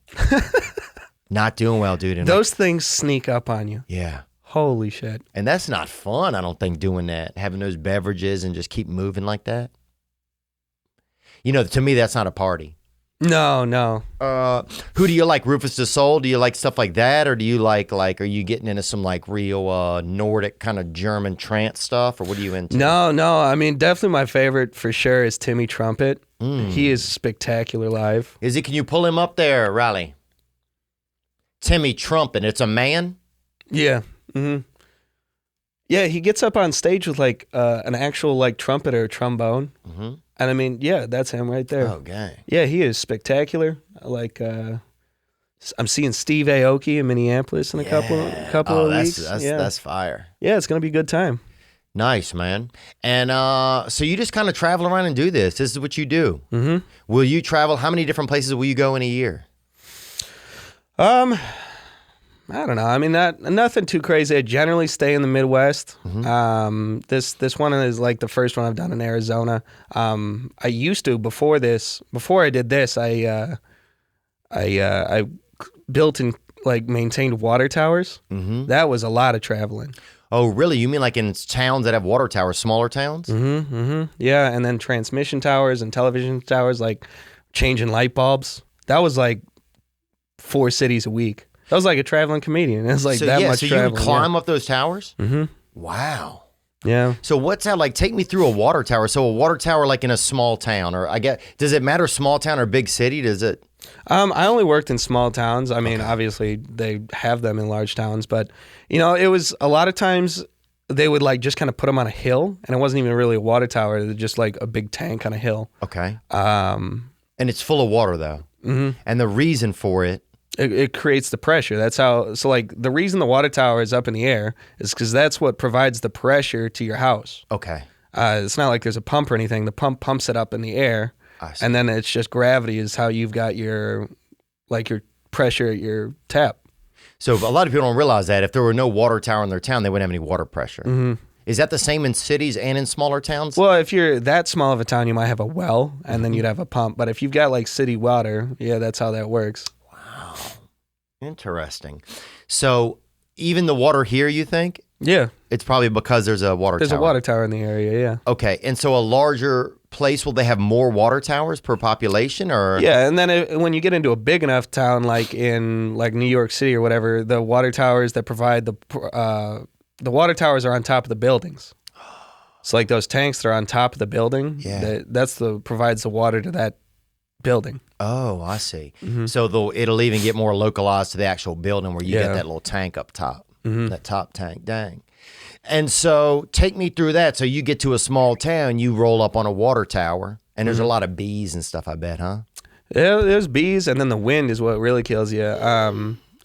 A: Not doing well, dude. And
C: Those things sneak up on you.
A: yeah.
C: Holy shit.
A: And that's not fun, I don't think, doing that. Having those beverages and just keep moving like that. To me, that's not a party.
C: No.
A: Who do you like? Rufus the Soul? Do you like stuff like that? Or do you like, are you getting into some like real Nordic kind of German trance stuff? Or what are you into?
C: No. I mean, definitely my favorite for sure is Timmy Trumpet. He is spectacular live.
A: Is he? Can you pull him up there, Riley? Timmy Trumpet. It's a man?
C: Yeah. Mm-hmm. Yeah, he gets up on stage with like an actual like trumpet or trombone.
A: Mm-hmm.
C: And I mean, yeah, that's him right there.
A: Okay.
C: Yeah, he is spectacular. Like, I'm seeing Steve Aoki in Minneapolis in a couple of weeks.
A: That's fire.
C: Yeah, it's gonna be a good time.
A: Nice, man. And so you just kind of travel around and do this. This is what you do.
C: Mm-hmm.
A: Will you travel? How many different places will you go in a year?
C: I don't know. I mean, nothing too crazy. I generally stay in the Midwest.
A: Mm-hmm.
C: This one is like the first one I've done in Arizona. I used to before I did this. I built and like maintained water towers.
A: Mm-hmm.
C: That was a lot of traveling.
A: Oh, really? You mean like in towns that have water towers, smaller towns?
C: Mm-hmm. Mm-hmm. Yeah, and then transmission towers and television towers, like changing light bulbs. That was like 4 cities a week. That was like a traveling comedian. It was like much
A: so
C: traveling.
A: you would climb up those towers?
C: Mm-hmm.
A: Wow.
C: Yeah.
A: So what's that like? Take me through a water tower. So a water tower like in a small town, or does it matter small town or big city? Does it?
C: I only worked in small towns. I mean, obviously they have them in large towns, but it was a lot of times they would like just kind of put them on a hill, and it wasn't even really a water tower. It was just like a big tank on a hill.
A: Okay. And it's full of water though. And the reason for it,
C: It creates the pressure. That's how. So like the reason the water tower is up in the air is because that's what provides the pressure to your house.
A: okay.
C: It's not like there's a pump or anything. The pump pumps it up in the air,
A: I see.
C: and then it's just gravity is how you've got your pressure at your tap.
A: So a lot of people don't realize that if there were no water tower in their town, they wouldn't have any water pressure. Is that the same in cities and in smaller towns?
C: Well, if you're that small of a town, you might have a well, and then you'd have a pump. But if you've got like city water, yeah, that's how that works.
A: Interesting. So even the water here, you think?
C: Yeah,
A: It's probably because there's a water
C: there's
A: tower.
C: a water tower in the area. Yeah.
A: Okay. And so a larger place, will they have more water towers per population or?
C: Yeah, and then when you get into a big enough town like in like New York City or whatever, the water towers that provide the water towers are on top of the buildings. So like those tanks that are on top of the building,
A: Yeah.
C: that's the provides the water to that building.
A: Oh, I see. So it'll even get more localized to the actual building where you get that little tank up top, that top tank. Dang. And so take me through that. So you get to a small town, you roll up on a water tower, and there's a lot of bees and stuff, I bet, huh?
C: Yeah, there's bees, and then the wind is what really kills you.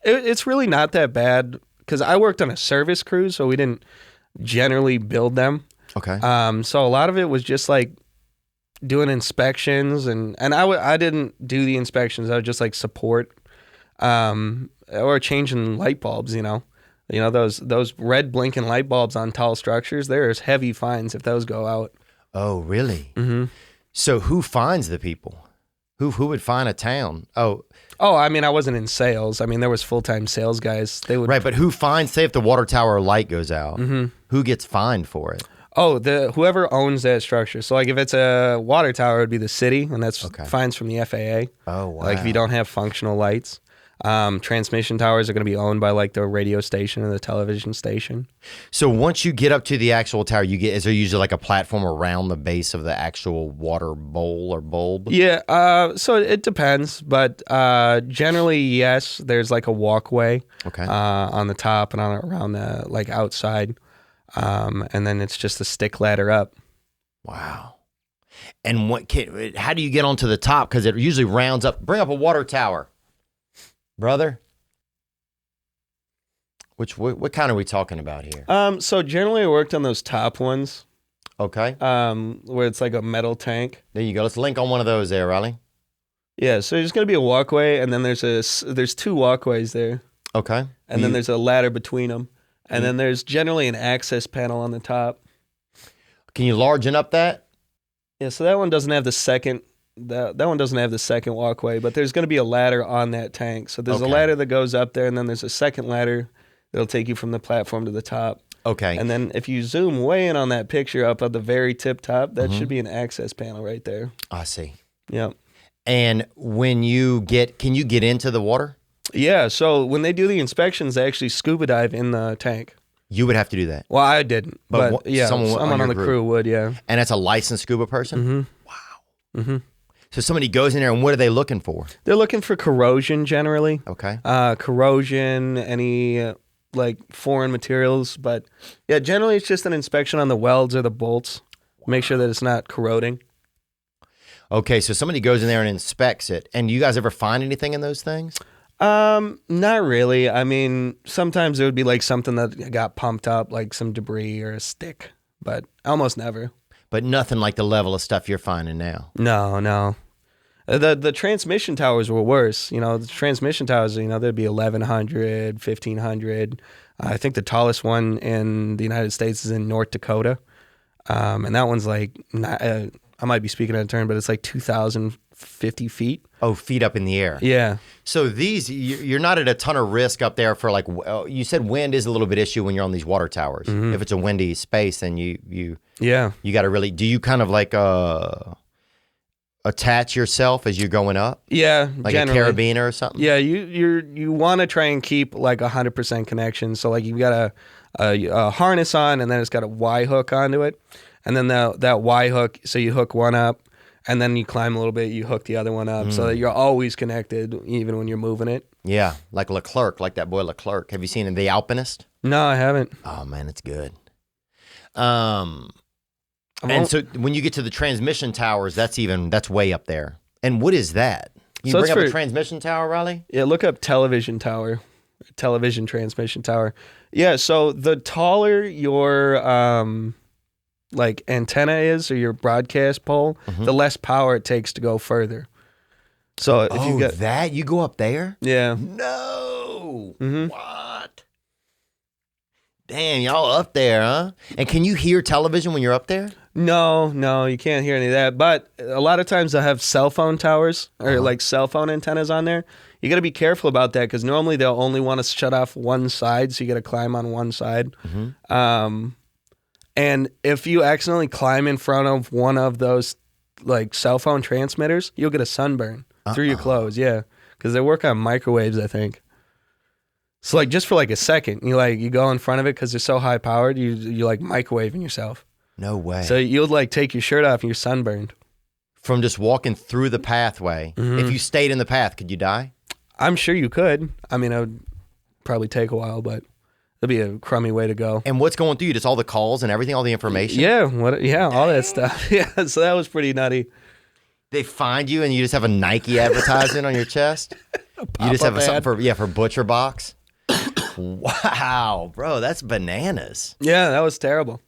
C: It's really not that bad because I worked on a service crew, so we didn't generally build them.
A: Okay.
C: So a lot of it was just like doing inspections, and I didn't do the inspections. I would just like support, or changing light bulbs. You know those red blinking light bulbs on tall structures. There's heavy fines if those go out.
A: Oh, really? So who finds the people? Who would find a town? Oh,
C: I mean, I wasn't in sales. I mean, there was full-time sales guys. They would
A: right. But who finds, say if the water tower light goes out, who gets fined for it?
C: Oh, whoever owns that structure. So like if it's a water tower, it would be the city, and that's fines from the FAA.
A: Oh, wow.
C: Like if you don't have functional lights. Transmission towers are going to be owned by like the radio station and the television station.
A: So once you get up to the actual tower, is there usually like a platform around the base of the actual water bowl or bulb?
C: Yeah, so it depends, but generally, yes, there's like a walkway on the top and around the like outside, and then it's just a stick ladder up.
A: Wow. And how do you get onto the top? Because it usually rounds up. Bring up a water tower, brother. What kind are we talking about here?
C: So generally, I worked on those top ones.
A: Okay.
C: Where it's like a metal tank.
A: There you go. Let's link on one of those there, Riley.
C: Yeah, so there's gonna be a walkway, and then there's two walkways there.
A: Okay.
C: And then there's a ladder between them, and then there's generally an access panel on the top.
A: Can you largen up that?
C: Yeah, so that one doesn't have the second. That one doesn't have the second walkway, but there's gonna be a ladder on that tank. So there's a ladder that goes up there, and then there's a second ladder that'll take you from the platform to the top.
A: Okay.
C: And then if you zoom way in on that picture up at the very tip top, that should be an access panel right there.
A: I see.
C: Yep.
A: And can you get into the water?
C: Yeah, so when they do the inspections, they actually scuba dive in the tank.
A: You would have to do that.
C: Well, I didn't, but yeah, someone on the crew would, yeah.
A: And that's a licensed scuba person? Wow. So somebody goes in there, and what are they looking for?
C: They're looking for corrosion generally.
A: Okay.
C: Corrosion, any like foreign materials, but yeah, generally it's just an inspection on the welds or the bolts. Make sure that it's not corroding.
A: Okay, so somebody goes in there and inspects it. And do you guys ever find anything in those things?
C: Not really. I mean, sometimes it would be like something that got pumped up, like some debris or a stick, but almost never.
A: But nothing like the level of stuff you're finding now.
C: No. The transmission towers were worse. You know, the transmission towers, there'd be 1,100, 1,500. I think the tallest one in the United States is in North Dakota. And that one's like, I might be speaking out of turn, but it's like 2,050 feet.
A: Oh, feet up in the air.
C: Yeah.
A: So you're not at a ton of risk up there for like, you said wind is a little bit issue when you're on these water towers. If it's a windy space, then you got to really, do you kind of like attach yourself as you're going up?
C: Yeah,
A: like
C: generally.
A: a carabiner or something?
C: Yeah, you want to try and keep like 100% connection. So like you've got a harness on, and then it's got a Y hook onto it, and then that Y hook. So you hook one up, and then you climb a little bit. You hook the other one up, so that you're always connected, even when you're moving it.
A: Yeah, like Leclerc, like that boy Leclerc. Have you seen The Alpinist?
C: No, I haven't.
A: Oh man, it's good. And so when you get to the transmission towers, that's way up there. And what is that? You
C: So
A: bring
C: it's
A: up a
C: for-
A: transmission tower, Riley?
C: Yeah, look up television tower, television transmission tower. Yeah, so the taller your like antenna is or your broadcast pole, the less power it takes to go further. So if you get
A: that? You go up there?
C: yeah,
A: No.
C: Mhm.
A: What? Damn, y'all up there, huh? And can you hear television when you're up there?
C: no, you can't hear any of that. But a lot of times they'll have cell phone towers or like cell phone antennas on there. You got to be careful about that because normally they'll only want to shut off one side, so you got to climb on one side. And if you accidentally climb in front of one of those like cell phone transmitters, you'll get a sunburn through your clothes. Yeah, because they work on microwaves, I think. So like just for like a second, you go in front of it because they're so high powered, you like microwaving yourself.
A: No way.
C: So you'll like take your shirt off and you're sunburned.
A: From just walking through the pathway, if you stayed in the path, could you die?
C: I'm sure you could. I mean, it would probably take a while, but it'd be a crummy way to go.
A: And what's going through you? Just all the calls and everything, all the information?
C: Yeah, all that stuff. Yeah, so that was pretty nutty.
A: They find you and you just have a Nike advertisement on your chest? You just have something for Butcher Box? Wow, bro, that's bananas.
C: Yeah, that was terrible.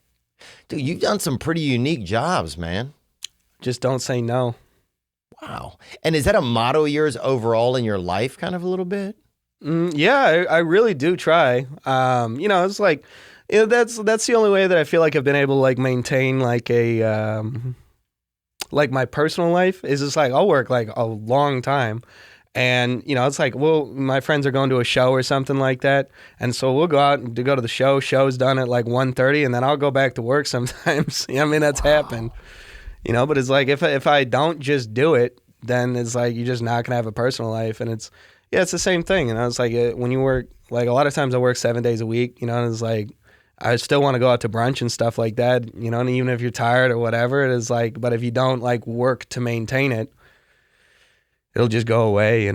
A: Dude, you've done some pretty unique jobs, man.
C: Just don't say no.
A: Wow. And is that a motto of yours overall in your life, kind of a little bit?
C: Yeah, I really do try. It's like, that's the only way that I feel like I've been able to like maintain like a like my personal life is just like I'll work like a long time. And, it's like, well, my friends are going to a show or something like that. And so we'll go out to go to the show. Show's done at like 1:30 and then I'll go back to work sometimes. I mean, that's happened, but it's like if I don't just do it, then it's like you're just not going to have a personal life. And it's the same thing. It's like when you work, like a lot of times I work 7 days a week, and it's like I still want to go out to brunch and stuff like that, and even if you're tired or whatever, it is like, but if you don't like work to maintain it, it'll just go away,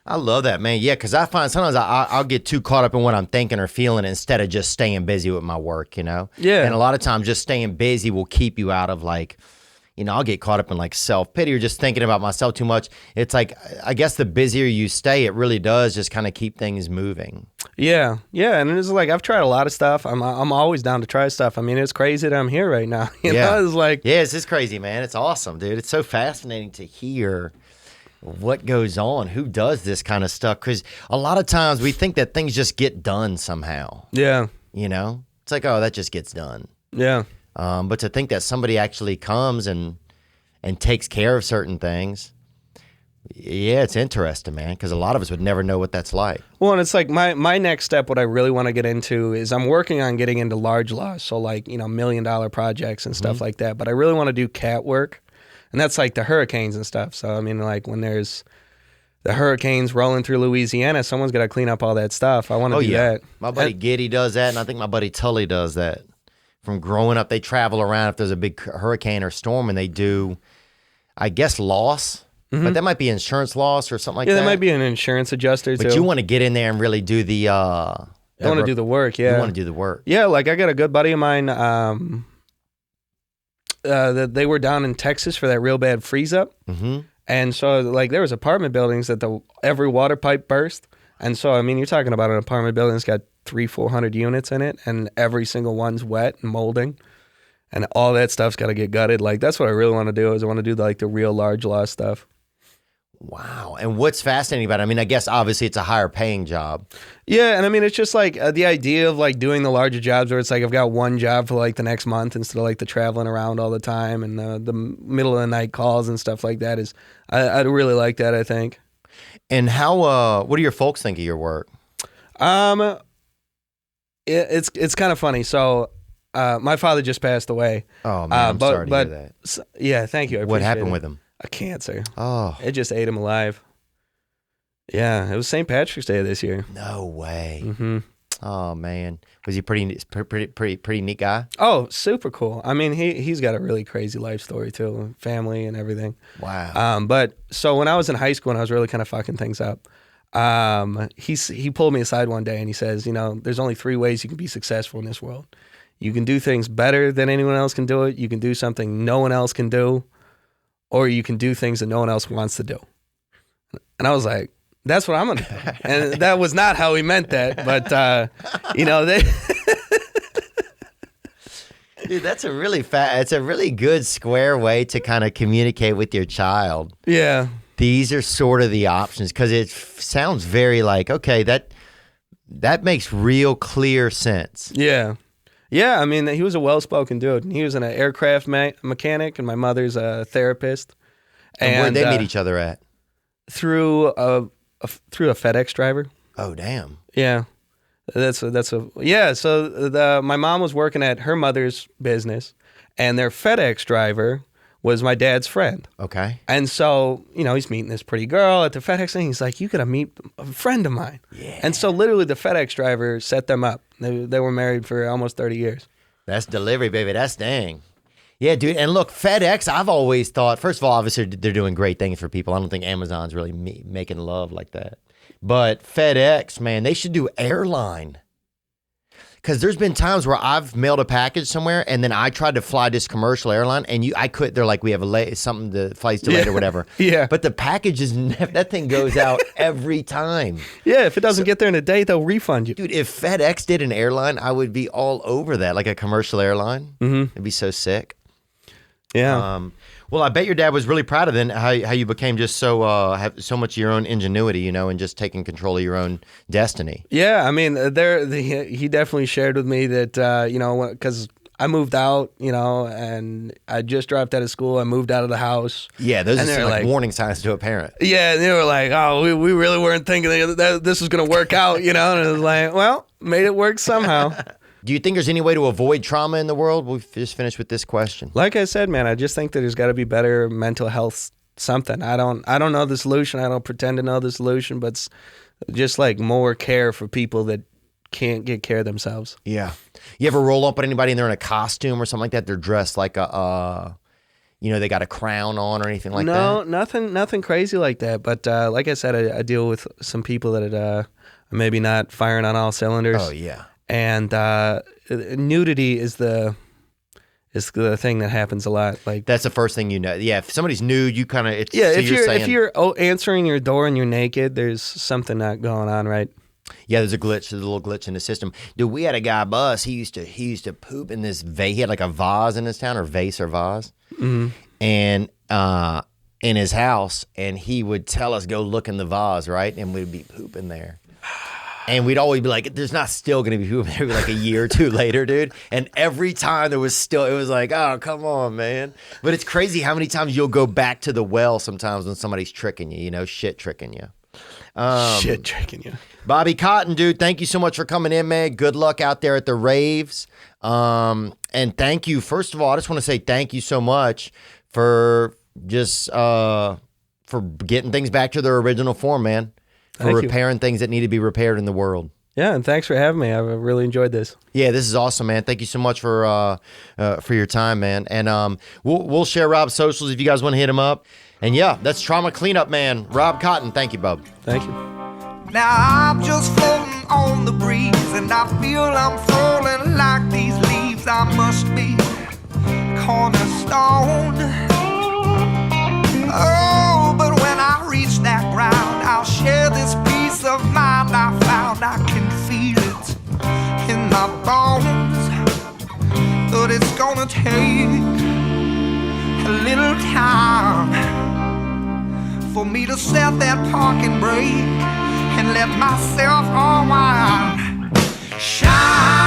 A: I love that, man. Yeah, because I find sometimes I'll get too caught up in what I'm thinking or feeling instead of just staying busy with my work, Yeah. And a lot of times just staying busy will keep you out of like, I'll get caught up in like self-pity or just thinking about myself too much. It's like, I guess the busier you stay, it really does just kind of keep things moving.
C: Yeah. And it's like, I've tried a lot of stuff. I'm always down to try stuff. I mean, it's crazy that I'm here right now. It's like.
A: Yeah, it's just crazy, man. It's awesome, dude. It's so fascinating to hear what goes on, who does this kind of stuff, because a lot of times we think that things just get done somehow.
C: Yeah.
A: It's like, oh, that just gets done.
C: Yeah.
A: But to think that somebody actually comes and takes care of certain things, yeah, it's interesting, man, because a lot of us would never know what that's like.
C: Well, and it's like my next step, what I really want to get into is I'm working on getting into large loss, so like, $1 million projects and stuff like that, but I really want to do cat work. And that's like the hurricanes and stuff. So, I mean, like when there's the hurricanes rolling through Louisiana, someone's got to clean up all that stuff. I want to do that.
A: My buddy Giddy does that, and I think my buddy Tully does that. From growing up, they travel around if there's a big hurricane or storm, and they do, I guess, loss. But that might be insurance loss or something like that.
C: Yeah, that might be an insurance adjuster, too.
A: But you want to get in there and really do the...
C: I want to do the work, yeah.
A: You want to do the work.
C: Yeah, like I got a good buddy of mine... they were down in Texas for that real bad freeze up. And so like there was apartment buildings that every water pipe burst. And so, I mean, you're talking about an apartment building that's got 300-400 units in it and every single one's wet and molding and all that stuff's got to get gutted. Like that's what I really want to do is I want to do like the real large loss stuff.
A: Wow. And what's fascinating about it? I mean, I guess obviously it's a higher paying job.
C: Yeah. And I mean, it's just like the idea of like doing the larger jobs where it's like I've got one job for like the next month instead of like the traveling around all the time and the middle of the night calls and stuff like that is, I'd really like that, I think.
A: And how, what do your folks think of your work?
C: It's kind of funny. So, my father just passed away.
A: Oh man, I'm sorry to hear that.
C: Yeah. Thank you.
A: What happened with him?
C: A cancer.
A: Oh.
C: It just ate him alive. Yeah, it was St. Patrick's Day this year.
A: No way.
C: Mm-hmm.
A: Oh man, was he pretty neat guy?
C: Oh, super cool. I mean, he's got a really crazy life story too, family and everything.
A: Wow.
C: But so when I was in high school and I was really kind of fucking things up, he pulled me aside one day and he says, there's only 3 ways you can be successful in this world. You can do things better than anyone else can do it. You can do something no one else can do. Or you can do things that no one else wants to do. And I was like, that's what I'm going to do. And that was not how he meant that. But, they...
A: Dude, that's a really it's a really good square way to kind of communicate with your child.
C: Yeah.
A: These are sort of the options, because it sounds very like, okay, that makes real clear sense.
C: Yeah. Yeah, I mean, he was a well-spoken dude. He was an aircraft mechanic, and my mother's a therapist.
A: And where'd they meet each other at?
C: Through a FedEx driver.
A: Oh, damn.
C: Yeah. So my mom was working at her mother's business, and their FedEx driver was my dad's friend.
A: Okay.
C: And so, he's meeting this pretty girl at the FedEx thing. He's like, you got to meet a friend of mine.
A: Yeah.
C: And so literally the FedEx driver set them up. They were married for almost 30 years.
A: That's delivery, baby. That's dang. Yeah, dude. And look, FedEx, I've always thought, first of all, obviously they're doing great things for people. I don't think Amazon's really making love like that. But FedEx, man, they should do airline. Because there's been times where I've mailed a package somewhere, and then I tried to fly this commercial airline, and I could. They're like, we have the flight's delayed or whatever.
C: Yeah.
A: But the package is that thing goes out every time.
C: Yeah, if it doesn't get there in a day, they'll refund you.
A: Dude, if FedEx did an airline, I would be all over that, like a commercial airline. Mm-hmm. It'd be so sick.
C: Yeah.
A: Well, I bet your dad was really proud of then how you became just so have so much of your own ingenuity, and just taking control of your own destiny.
C: Yeah, I mean, he definitely shared with me that because I moved out, and I just dropped out of school. I moved out of the house.
A: Yeah, those are like warning signs to a parent.
C: Yeah, and they were like, "Oh, we really weren't thinking that this was going to work out," And I was like, "Well, made it work somehow."
A: Do you think there's any way to avoid trauma in the world? We've just finished with this question.
C: Like I said, man, I just think that there's got to be better mental health something. I don't know the solution. I don't pretend to know the solution, but it's just like more care for people that can't get care themselves.
A: Yeah. You ever roll up on anybody and they're in a costume or something like that? They're dressed like they got a crown on or anything like that?
C: No, nothing crazy like that. But like I said, I deal with some people that are maybe not firing on all cylinders.
A: Oh, yeah.
C: And nudity is the thing that happens a lot. Like
A: that's the first thing you know. Yeah, if somebody's nude, you kind of
C: if you're answering your door and you're naked, there's something not going on right.
A: Yeah, there's a little glitch in the system. Dude, we had a guy bus. He used to poop in this vase. He had like a vase in his town, or vase or vase, and in his house, and he would tell us go look in the vase, right, and we'd be pooping there. And we'd always be like, there's not still going to be poop there like a year or two later, dude. And every time there was still, it was like, oh, come on, man. But it's crazy how many times you'll go back to the well sometimes when somebody's tricking you, shit tricking you.
C: Shit tricking you.
A: Bobby Cotton, dude, thank you so much for coming in, man. Good luck out there at the raves. And thank you. First of all, I just want to say thank you so much for just for getting things back to their original form, man. For repairing things that need to be repaired in the world.
C: Yeah, and thanks for having me. I've really enjoyed this.
A: Yeah, this is awesome, man. Thank you so much for your time, man. And we'll share Rob's socials if you guys want to hit him up. And yeah, that's Trauma Cleanup, man. Rob Cotton, thank you, bub.
C: Thank you.
B: Now I'm just floating on the breeze, and I feel I'm falling like these leaves. I must be cornerstone. Oh, but when I reach that ground, I'll share this peace of mind I found. I can feel it in my bones, but it's gonna take a little time for me to set that parking brake and let myself unwind. Shine.